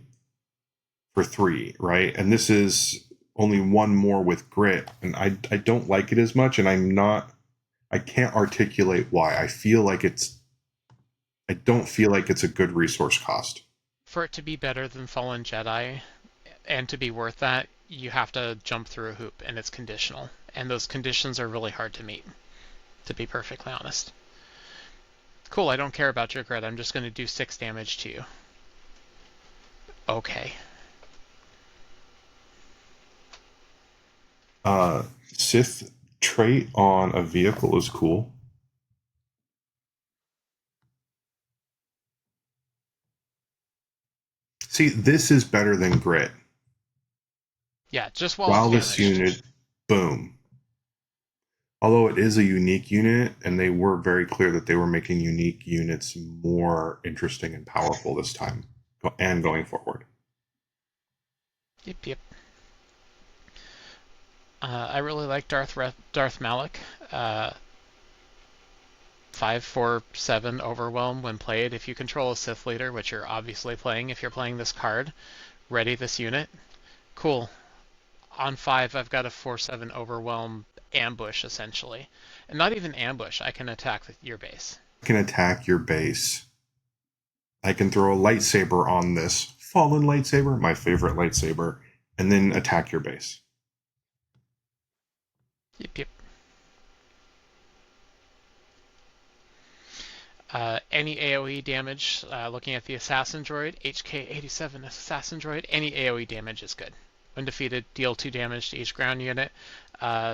for 3, right? And this is only one more with Grit, and I don't like it as much, and I can't articulate why. I don't feel like it's a good resource cost. For it to be better than Fallen Jedi and to be worth that, you have to jump through a hoop, and it's conditional. And those conditions are really hard to meet, to be perfectly honest. Cool, I don't care about your grit. I'm just going to do 6 damage to you. Okay. Sith trait on a vehicle is cool. See, this is better than Grit. Yeah, just while it's While this banished. unit, boom. Although it is a unique unit, and they were very clear that they were making unique units more interesting and powerful this time and going forward. Yep, yep. I really like Darth Malik. 5/4/7 Overwhelm when played. If you control a Sith leader, which you're obviously playing if you're playing this card, ready this unit. Cool. On 5, I've got a 4/7 Overwhelm ambush, essentially. And not even ambush, I can attack your base. I can attack your base. I can throw a lightsaber on this. Fallen lightsaber, my favorite lightsaber, and then attack your base. Yep, yep. Any AoE damage, looking at the Assassin Droid, HK87 Assassin Droid, any AoE damage is good. When defeated, deal 2 damage to each ground unit.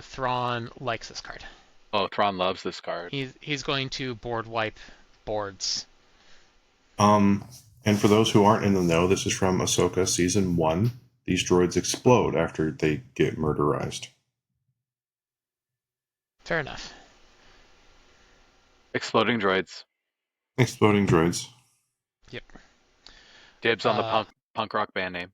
Thrawn likes this card. Oh, Tron loves this card. He's going to board wipe boards. And for those who aren't in the know, this is from Ahsoka Season 1. These droids explode after they get murderized. Fair enough. Exploding droids. Exploding droids. Yep. Dibs on the punk rock band name.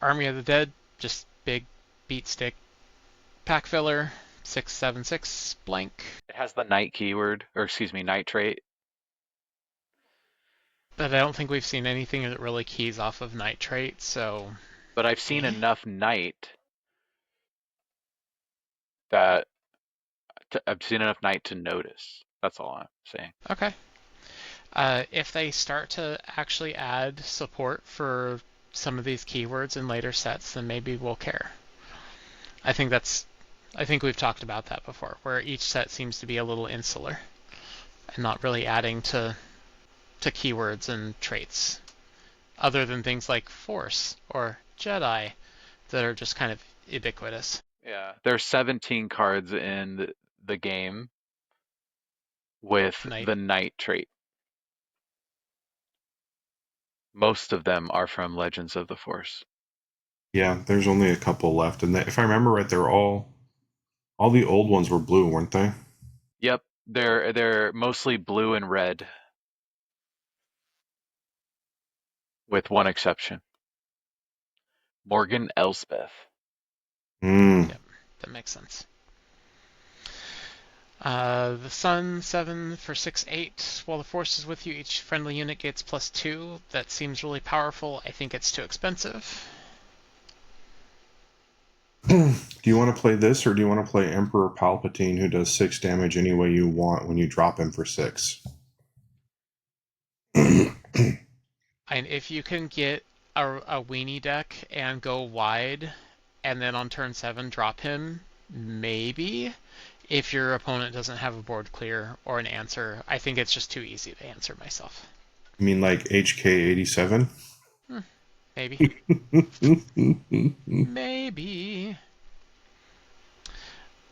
Army of the Dead, just big beat stick pack filler. 6/7/6 blank. It has the night keyword, or excuse me, night trait. But I don't think we've seen anything that really keys off of night trait, so. But I've seen enough night that I've seen enough night to notice. That's all I'm saying. Okay. If they start to actually add support for some of these keywords in later sets, then maybe we'll care. I think we've talked about that before, where each set seems to be a little insular and not really adding to keywords and traits, other than things like Force or Jedi that are just kind of ubiquitous. Yeah, there's 17 cards in the game with the night trait. Most of them are from Legends of the Force. Yeah, there's only a couple left, and if I remember right, they're all the old ones were blue, weren't they? Yep, they're mostly blue and red, with one exception. Morgan Elspeth. Yep, that makes sense. The Sun 7 for 6/8. While the Force is with you, each friendly unit gets +2. That seems really powerful. I think it's too expensive. Do you want to play this, or do you want to play Emperor Palpatine, who does 6 damage any way you want when you drop him for 6? And if you can get a weenie deck and go wide, and then on turn 7 drop him, maybe. If your opponent doesn't have a board clear or an answer, I think it's just too easy to answer myself. You mean like HK87? Maybe. Maybe.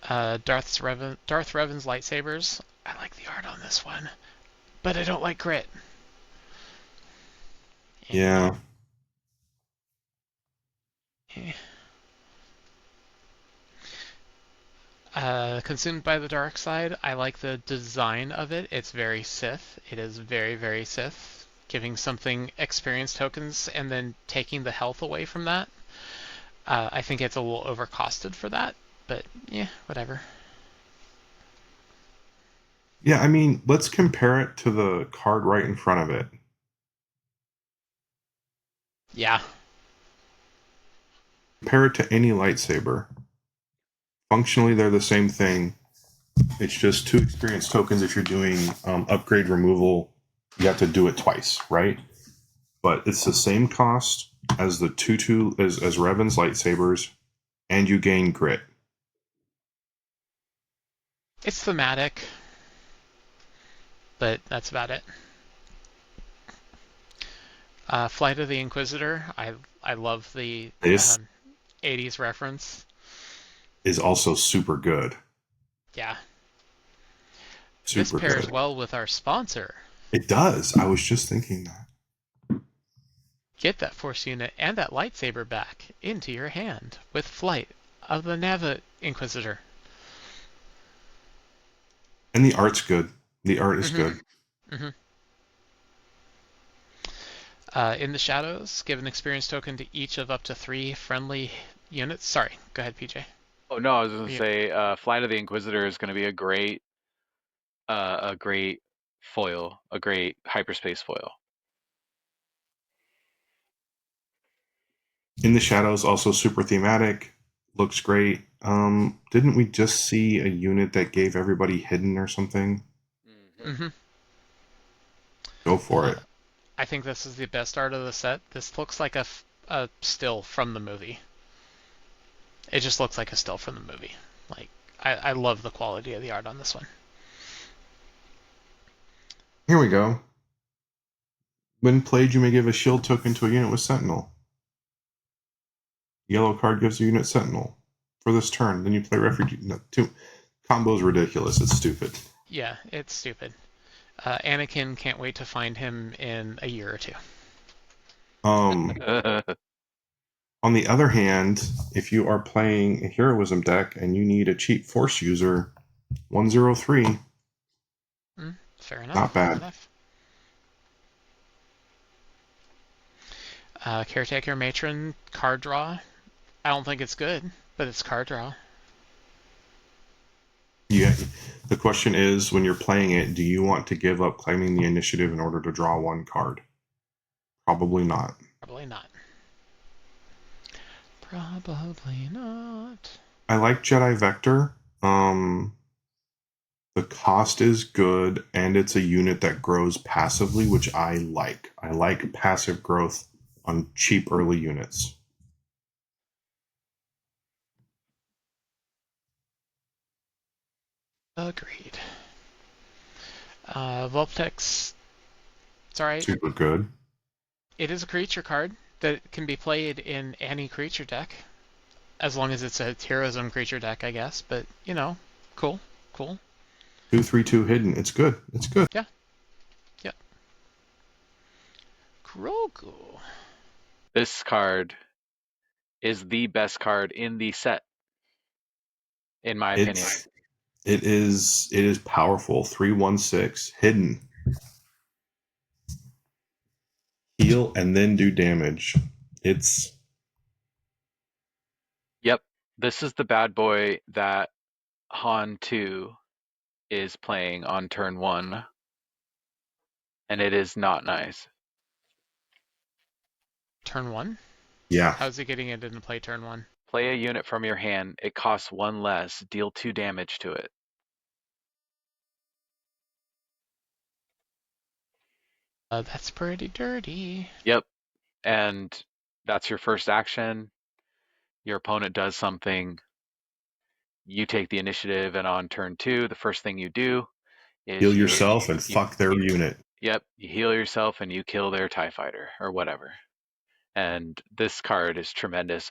Darth Revan's lightsabers. I like the art on this one, but I don't like grit. Yeah. Eh. Consumed by the dark side. I like the design of it. It's very Sith. It is very, very Sith. Giving something experience tokens and then taking the health away from that. I think it's a little overcosted for that, but yeah, whatever. Yeah, I mean, let's compare it to the card right in front of it. Yeah. Compare it to any lightsaber. Functionally, they're the same thing. It's just 2 experience tokens. If you're doing upgrade removal, you have to do it twice, right? But it's the same cost as the as Revan's lightsabers, and you gain grit. It's thematic, but that's about it. Flight of the Inquisitor. I love the This 80s reference. is also super good. Yeah. This Super pairs good. well with our sponsor. It does. I was just thinking that. Get that force unit and that lightsaber back into your hand with Flight of the Nava Inquisitor. And the art's good. The art is Mm-hmm. good. Mm-hmm. In the shadows, give an experience token to each of up to 3 friendly units. Sorry, go ahead, PJ. Oh no, I was gonna You- say, Flight of the Inquisitor is gonna be a great foil, a great hyperspace foil. In the Shadows, also super thematic. Looks great. Didn't we just see a unit that gave everybody hidden or something? Mm-hmm. Go for it. I think this is the best art of the set. This looks like a still from the movie. It just looks like a still from the movie. Like, I love the quality of the art on this one. Here we go. When played, you may give a shield token to a unit with Sentinel. Yellow card gives a unit Sentinel for this turn. Then you play Refugee. No, combo's ridiculous. It's stupid. Yeah, it's stupid. Anakin can't wait to find him in a year or two. Um, on the other hand, if you are playing a heroism deck and you need a cheap force user, 103, Fair enough. not Fair bad. enough. Caretaker Matron card draw. I don't think it's good, but it's card draw. Yeah. The question is, when you're playing it, do you want to give up claiming the initiative in order to draw 1 card? Probably not. Probably not. Probably not. I like Jedi Vector. The cost is good, and it's a unit that grows passively, which I like. I like passive growth on cheap early units. Agreed. Vulptex. It's alright. Super good. It is a creature card that can be played in any creature deck. As long as it's a heroism creature deck, I guess. But, you know, cool. Cool. 2/3/2 hidden. It's good. It's good. Yeah. Yeah. Grogu. This card is the best card in the set, in my opinion. It is powerful. 3/1/6 hidden. Heal and then do damage. It's Yep, this is the bad boy that Han 2 is playing on turn 1, and it is not nice. Turn 1? yeah. How's he getting it into play turn 1? Play a unit from your hand, it costs 1 less, deal 2 damage to it. That's pretty dirty. Yep, and That's your first action. Your opponent does something. You take the initiative, and on turn 2, the first thing you do Heal is yourself and you fuck their unit. yep, you heal yourself and you kill their TIE fighter or whatever. And this card is tremendous.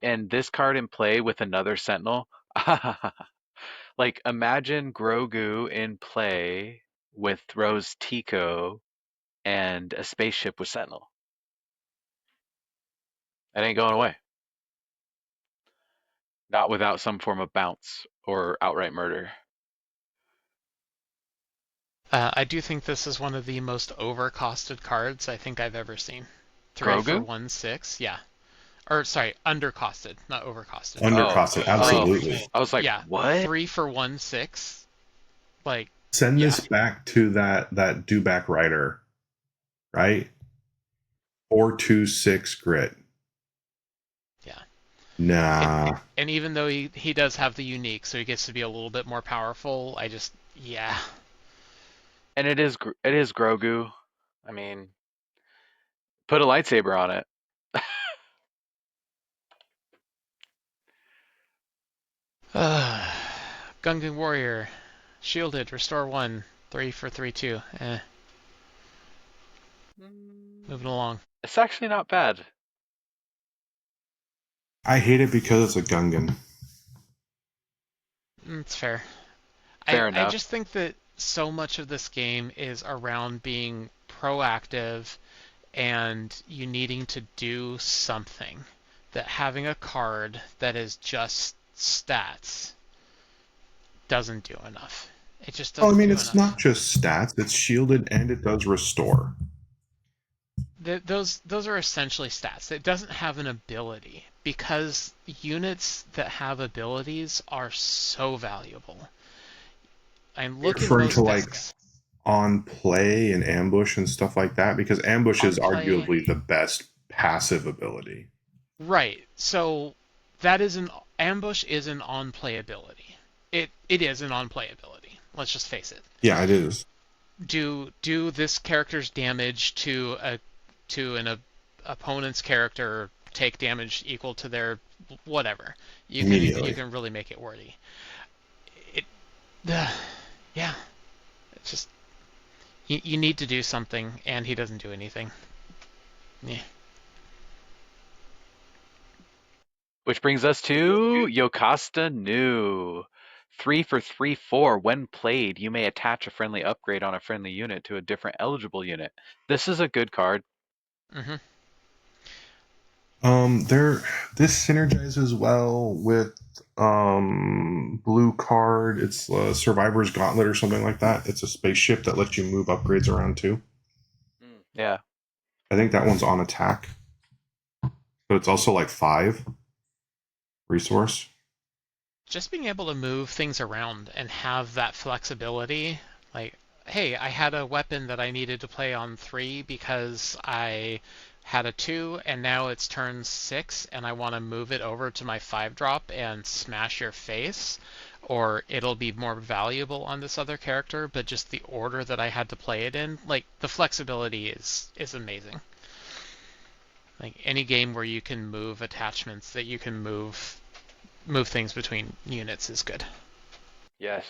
And this card in play with another Sentinel, like imagine Grogu in play with Rose Tico and a spaceship with Sentinel. It ain't going away. Not without some form of bounce or outright murder. I do think this is one of the most overcosted cards I think I've ever seen. 3 for Grogu? 1/6, yeah. Or sorry, undercosted, not overcosted. Oh, Undercosted, oh. absolutely. I was like, Yeah, what? 3 for 1/6. Like, Send yeah, this back to that Dewback Rider, right? 426 grit. yeah. And Nah. and even though he does have the unique, so he gets to be a little bit more powerful, yeah. And it is Grogu. I mean, put a lightsaber on it. Gungan Warrior, shielded, restore 1, 3 for 3/2. Moving along. It's actually not bad. I hate it because it's a Gungan. It's fair. Fair I enough. just think that so much of this game is around being proactive and you needing to do something. That having a card that is just stats doesn't do enough. It just Well, I doesn't mean, do it's not enough. just stats. It's shielded and it does restore. Those are essentially stats. It doesn't have an ability because units that have abilities are so valuable. And You're look at referring to most like decks. on play and ambush and stuff like that because ambush On is play, arguably the best passive ability. right. So that is an ambush is an on play ability. It is an on play ability. Let's just face it. Yeah, it is. Do this character's damage to an opponent's character take damage equal to their whatever. You Immediately. can really make it worthy. It yeah, it's just you need to do something and he doesn't do anything. Yeah. Which brings us to Yocasta Nu. 3 for 3/4. When played, you may attach a friendly upgrade on a friendly unit to a different eligible unit. This is a good card. Mhm. There this synergizes well with blue card. It's Survivor's Gauntlet or something like that. It's a spaceship that lets you move upgrades around too. Yeah. I think that one's on attack, but it's also like 5 resource. Just being able to move things around and have that flexibility, like, hey, I had a weapon that I needed to play on 3 because I had a 2 and now it's turn 6 and I want to move it over to my 5 drop and smash your face, or it'll be more valuable on this other character, but just the order that I had to play it in, like the flexibility is amazing. Like any game where you can move attachments, that you can move things between units is good. Yes.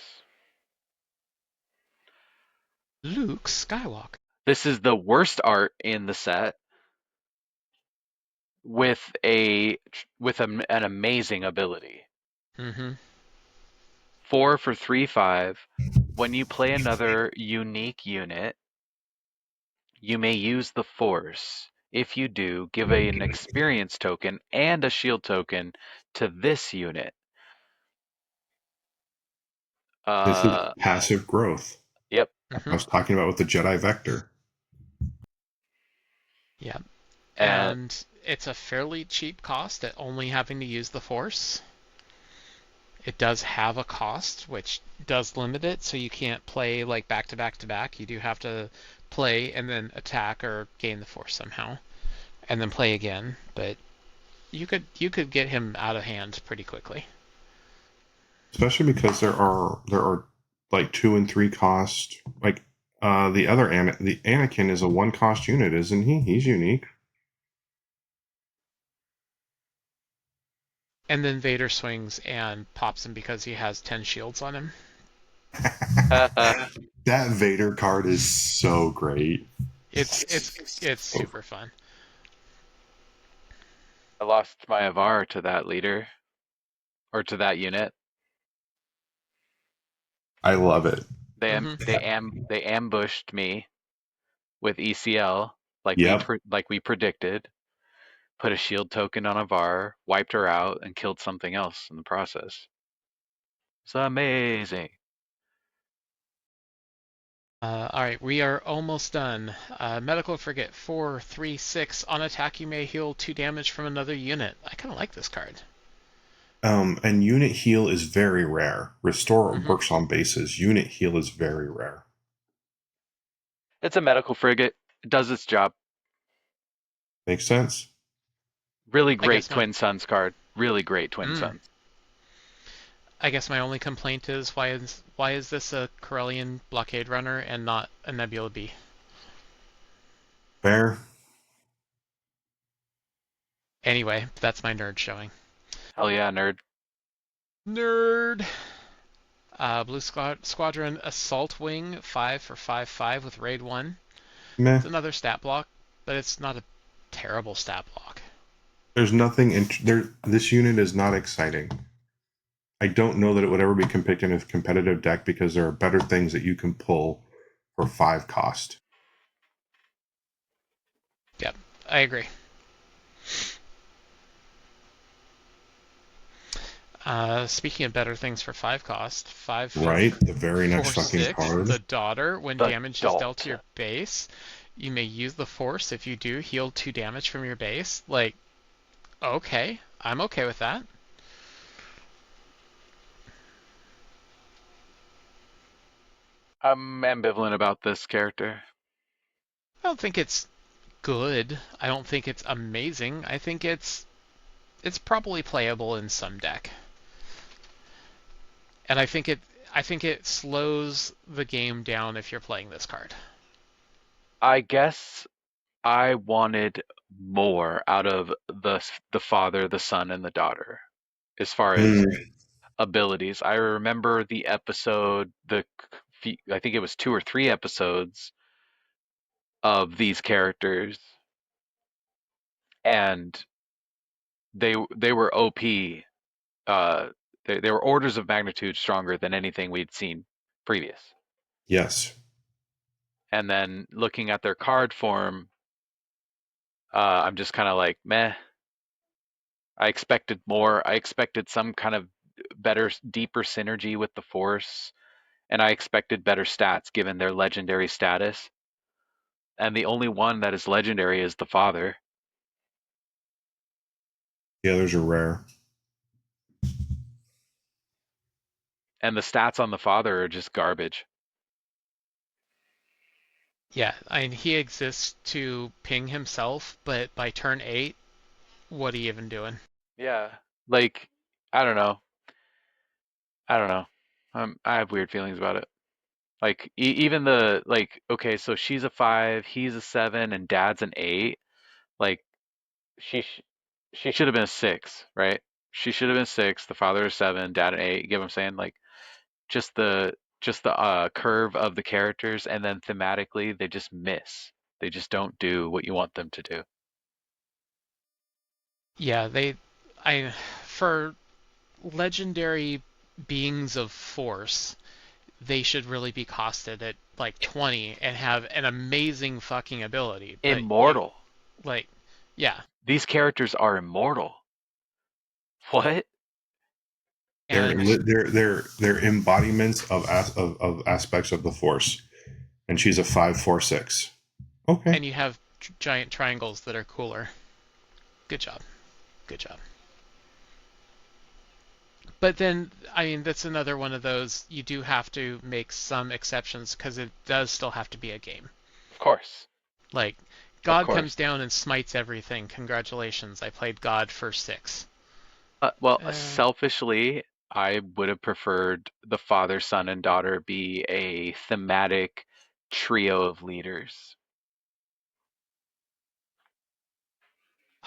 Luke Skywalker. This is the worst art in the set with an amazing ability. Mm-hmm. 4 for 3/5. When you play another unique unit, you may use the Force. If you do, give an experience token and a shield token to this unit. This is Uh, passive growth. yep. I Mm-hmm. was talking about with the Jedi Vector. Yeah. And And it's a fairly cheap cost at only having to use the Force. It does have a cost, which does limit it, so you can't play like back to back to back. You do have to play and then attack or gain the Force somehow, and then play again. But you could get him out of hand pretty quickly. Especially because there are like 2 and 3 cost. Like the Anakin is a 1 cost unit, isn't he? He's unique. And then Vader swings and pops him because he has 10 shields on him. I That Vader card is so great. It's super fun. lost my Avar to that leader or to that unit. I love it. Hmm. They ambushed me with ECL Yep. like we predicted. Put a shield token on Avar, wiped her out, and killed something else in the process. It's amazing. All right, we are almost done. Medical frigate 4/3/6. On attack, you may heal 2 damage from another unit. I kind of like this card. And unit heal is very rare. Restore Hmm. works on bases. Unit heal is very rare. It's a medical frigate. It does its job. Makes sense. Really I great guess my Twin Suns card. Really great Twin mm, Suns. I guess my only complaint is why is this a Corellian blockade runner and not a Nebula B? Fair. Anyway, that's my nerd showing. Hell yeah, nerd. Nerd. Blue Squadron Assault Wing 5/5/5 with Raid 1. Meh. It's another stat block, but it's not a terrible stat block. There's nothing there. This unit is not exciting. I don't know that it would ever be picked in a competitive deck because there are better things that you can pull for 5 cost. Yep, I agree. Speaking of better things for 5 cost, 5 Right? The very next four fucking six. card. The Daughter. When The damage is dealt to Dalt. your base, you may use the Force. If you do, heal 2 damage from your base. Like, okay, I'm okay with that. I'm ambivalent about this character. I don't think it's good. I don't think it's amazing. I think it's probably playable in some deck. And I think it slows the game down if you're playing this card. I guess I wanted more out of the father, the son, and the daughter as far as Mm, abilities. I remember the episode, I think it was 2 or 3 episodes of these characters, and they were OP. Uh, they were orders of magnitude stronger than anything we'd seen previous. yes. And then looking at their card form, I'm just kind of like, meh. I expected more. I expected some kind of better, deeper synergy with the Force, and I expected better stats given their legendary status. And the only one that is legendary is the father, The others are rare. and the stats on the father are just garbage. Yeah, I mean he exists to ping himself, but by turn 8, what are you even doing? Yeah, like I don't know. I don't know. I have weird feelings about it. Like even the like, okay, so she's a 5, he's a 7, and dad's an 8. Like she sh- she should have been a 6, right? She should have been 6. The father is 7, dad an 8. You get what I'm saying? Like just the curve of the characters, and then thematically they just miss. They just don't do what you want them to do. Yeah, I for legendary beings of force, they should really be costed at like 20 and have an amazing fucking ability. But you Immortal. like, yeah, These characters are immortal. What? and They're embodiments of aspects of the Force, and she's a 5/4/6. Okay. and you have giant triangles that are cooler. Good job, good job. But then, I mean, that's another one of those you do have to make some exceptions because it does still have to be a game. Of course. Like, Of God course. comes down and smites everything. Congratulations, I played God for 6. Well, Uh, selfishly, I would have preferred the father, son, and daughter be a thematic trio of leaders.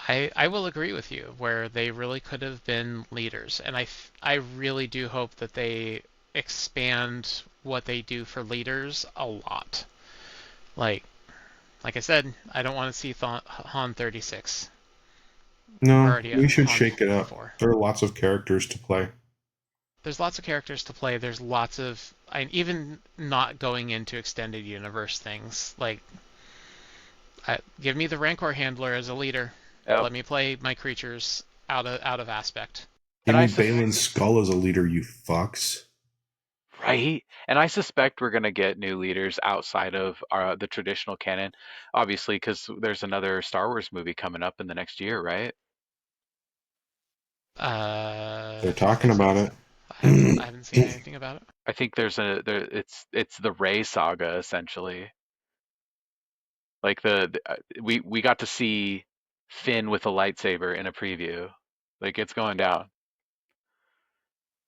I will agree with you where they really could have been leaders, and I really do hope that they expand what they do for leaders a lot. Like like I said, I don't want to see Han 36. We're No, already at we should Han shake it up. 4. There are lots of characters to play. There's lots of characters to play. There's lots of even not going into extended universe things. Like give me the Rancor handler as a leader. Yep. Let me play my creatures out of aspect. Give And I me sus Balin's Skull as a leader, you fucks. right, and I suspect we're gonna get new leaders outside of the traditional canon, obviously, because there's another Star Wars movie coming up in the next year, right? They're Do you talking think so? about I it. haven't seen anything about it. I think it's the Rey saga essentially. Like we got to see Finn with a lightsaber in a preview. Like it's going down.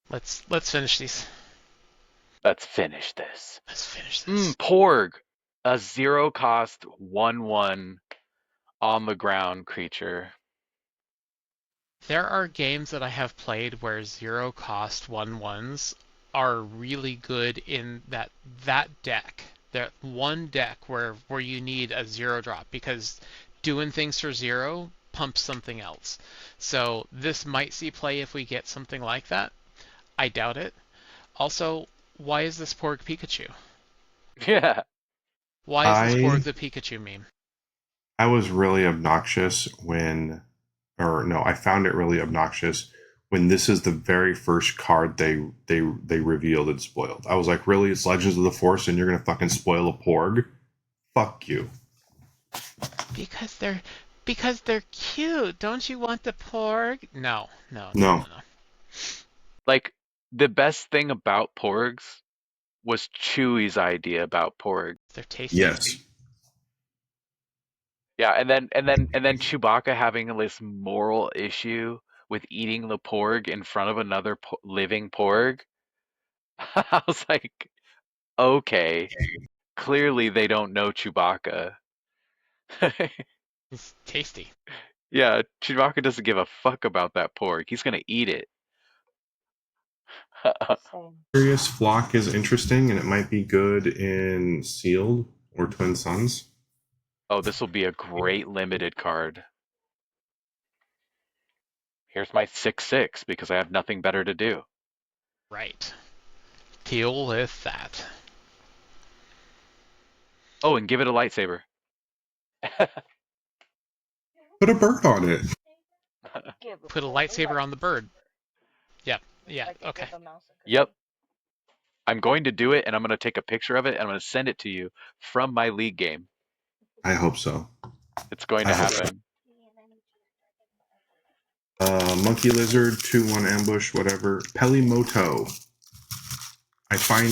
Let's finish these. Let's finish this. Let's finish this. Porg, a zero cost 1/1 on the ground creature. There are games that I have played where zero cost 1/1s are really good in that deck. That one deck where you need a zero drop because doing things for zero pumps something else. So this might see play if we get something like that. I doubt it. Also, why is this Porg Pikachu? Yeah. Why is this I Porg the Pikachu meme? I was really obnoxious when, or no, I found it really obnoxious when this is the very first card they revealed and spoiled. I was like, really, it's Legends of the Force, and you're gonna fucking spoil a Porg? Fuck you. Because they're cute. Don't you want the Porg? No, no, no, No. no, no. Like the best thing about Porgs was Chewie's idea about Porg. They're tasty. Yes. Yeah, and then Chewbacca having this moral issue with eating the Porg in front of another living Porg. I was like, okay, clearly they don't know Chewbacca. It's tasty. Yeah, Chewbacca doesn't give a fuck about that Porg. He's gonna eat it. Curious Flock is interesting, and it might be good in Sealed or Twin Suns. Oh, this will be a great limited card. Here's my 6/6 because I have nothing better to do. Right. Deal with that. Oh, and give it a lightsaber. Put a bird on it. Put a lightsaber on the bird. Yep. Yeah. Okay. Yep. I'm going to do it, and I'm going to take a picture of it, and I'm going to send it to you from my league game. I hope so. It's going I to hope so. happen. Monkey Lizard, 2/1 ambush, whatever. Pelimoto. I find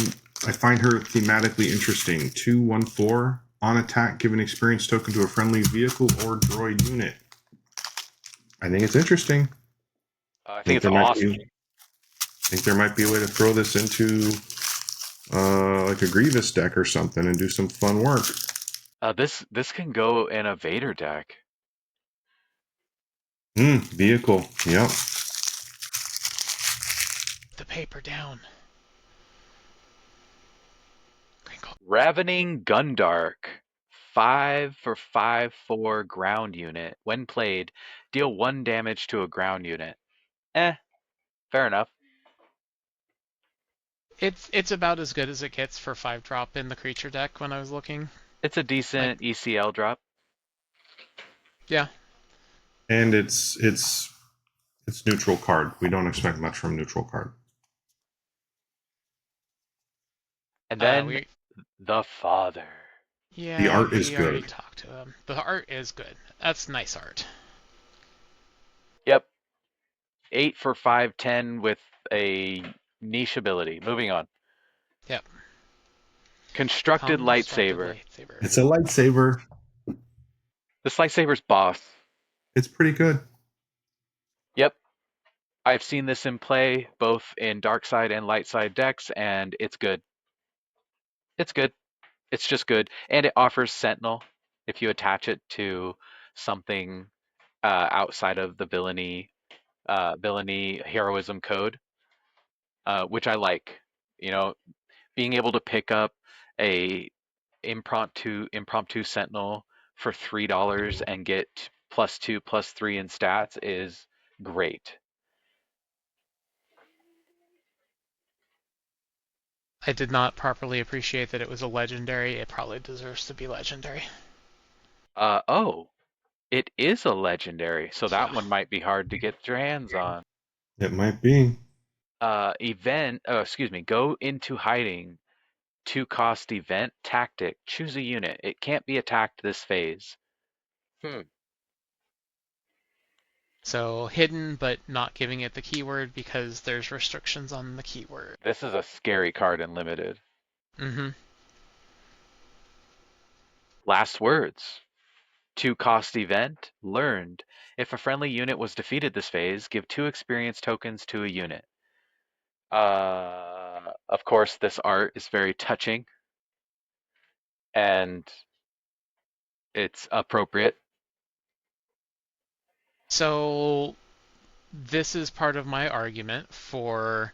her thematically interesting. 2/1/4 on attack, give an experience token to a friendly vehicle or droid unit. I think it's interesting. I think it's awesome. I think there might be a way to throw this into like a Grievous deck or something and do some fun work. This can go in a Vader deck. Vehicle. Yep. The paper down. Crinkle. Ravening Gundark. 5 for 5/4 ground unit. When played, deal 1 damage to a ground unit. Fair enough. It's about as good as it gets for 5 drop in the creature deck when I was looking. It's a decent ECL drop. Yeah. And it's neutral card. We don't expect much from neutral card. And then the father. Yeah, The art is we already good. talked to him. The art is good. That's nice art. Yep. 8 for 5/10 with a niche ability. Moving on. Yep. Constructed lightsaber. It's a lightsaber. This lightsaber's boss. It's pretty good. Yep. I've seen this in play both in dark side and light side decks, and it's good. It's good. It's just good. And it offers Sentinel if you attach it to something outside of the villainy heroism code, which I like. You know, being able to pick up a impromptu sentinel for $3 and get +2 +3 in stats is great. I did not properly appreciate that it was a legendary. It probably deserves to be legendary. Oh, it is a legendary, so that Yeah. one might be hard to get your hands on. It might be. Excuse me, go into hiding. 2 cost event tactic. Choose a unit. It can't be attacked this phase. Hmm. So hidden, but not giving it the keyword because there's restrictions on the keyword. This is a scary card in limited. Mm-hmm. Last words. 2 cost event learned. If a friendly unit was defeated this phase, give 2 experience tokens to a unit. Of course, this art is very touching and it's appropriate. So this is part of my argument for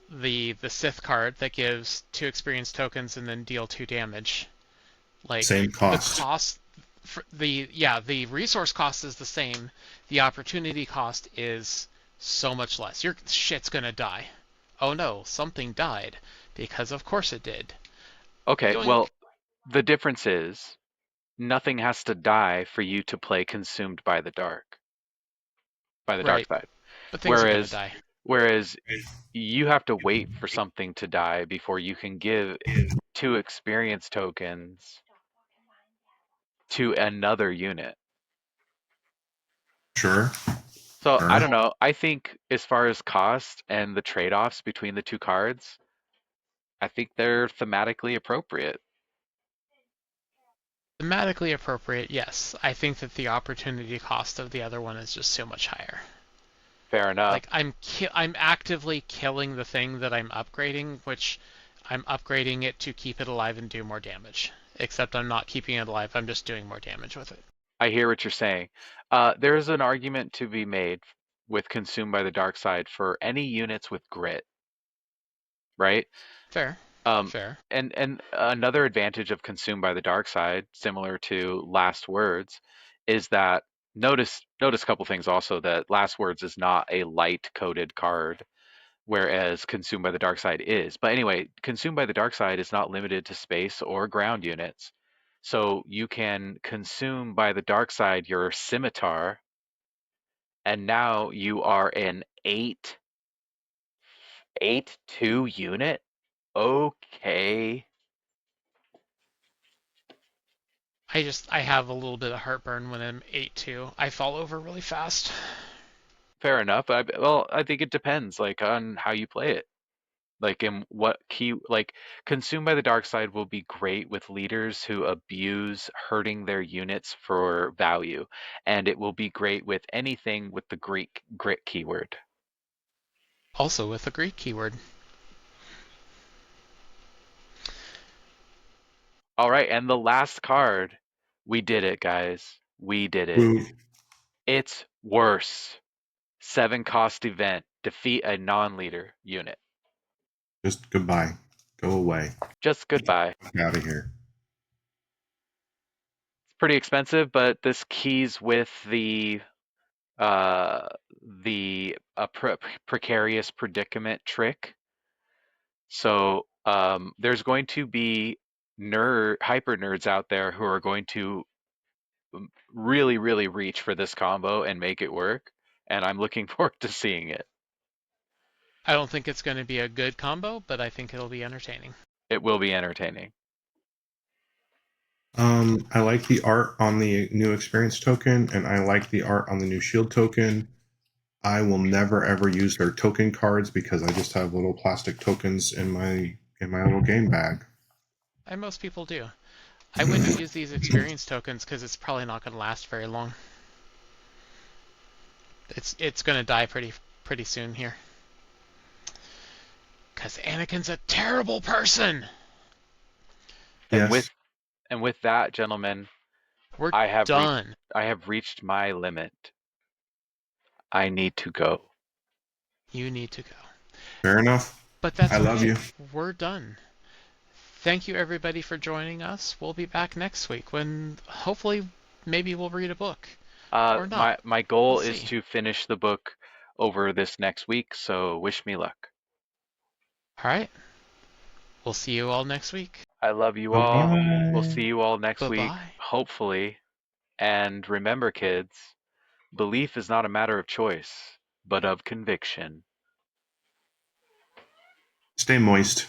the Sith card that gives 2 experience tokens and then deal 2 damage. Like Same the cost. cost for the resource cost is the same. The opportunity cost is so much less. Your shit's gonna die. Oh no, something died because of course it did. Okay, Yoink. well, the difference is nothing has to die for you to play consumed by the dark Right, side. but things are gonna Whereas die. whereas you have to wait for something to die before you can give 2 experience tokens to another unit. Sure. So I Sure. don't know. I think as far as cost and the trade-offs between the 2 cards, I think they're thematically appropriate. Thematically appropriate, yes. I think that the opportunity cost of the other one is just so much higher. Fair enough. Like I'm actively killing the thing that I'm upgrading, which I'm upgrading it to keep it alive and do more damage. Except I'm not keeping it alive, I'm just doing more damage with it. I hear what you're saying. There is an argument to be made with Consumed by the Dark Side for any units with grit, right? Fair. Um, Fair. and another advantage of Consumed by the Dark Side, similar to Last Words, is that notice a couple things also that Last Words is not a light coded card, whereas Consumed by the Dark Side is. But anyway, Consumed by the Dark Side is not limited to space or ground units. So you can consume by the dark side your scimitar, and now you are an 8/2 unit. Okay. I have a little bit of heartburn when I'm 8-2. I fall over really fast. Fair enough. Well, I think it depends, like, on how you play it. Like, in what key, like, Consumed by the Dark Side will be great with leaders who abuse hurting their units for value, and it will be great with anything with the Greek grit keyword. Also with a Greek keyword. All right, and the last card, we did it, guys. We did it. Woo. It's worse. 7 cost event. Defeat a non-leader unit. Just goodbye. Go away. Just goodbye. Get out of here. It's pretty expensive, but this keys with uh precarious predicament trick. So there's going to be hyper nerds out there who are going to really, really reach for this combo and make it work. And I'm looking forward to seeing it. I don't think it's going to be a good combo, but I think it'll be entertaining. It will be entertaining. I like the art on the new experience token, and I like the art on the new shield token. I will never ever use their token cards because I just have little plastic tokens in my little game bag. And most people do. I wouldn't use these experience tokens because it's probably not going to last very long. It's going to die pretty soon here. Because Anakin's a terrible person. And Yes. with that, gentlemen, We're I have reached done. I have reached my limit. I need to go. You need to go. Fair enough. But I that's love okay. you. We're done. Thank you, everybody, for joining us. We'll be back next week when hopefully maybe we'll read a book. Or not. My We'll goal is see. to finish the book over this next week, so wish me luck. All right. We'll see you all next week. I love you Bye all. We'll bye. see you all next Bye week, bye. hopefully. And remember, kids, belief is not a matter of choice, but of conviction. Stay moist.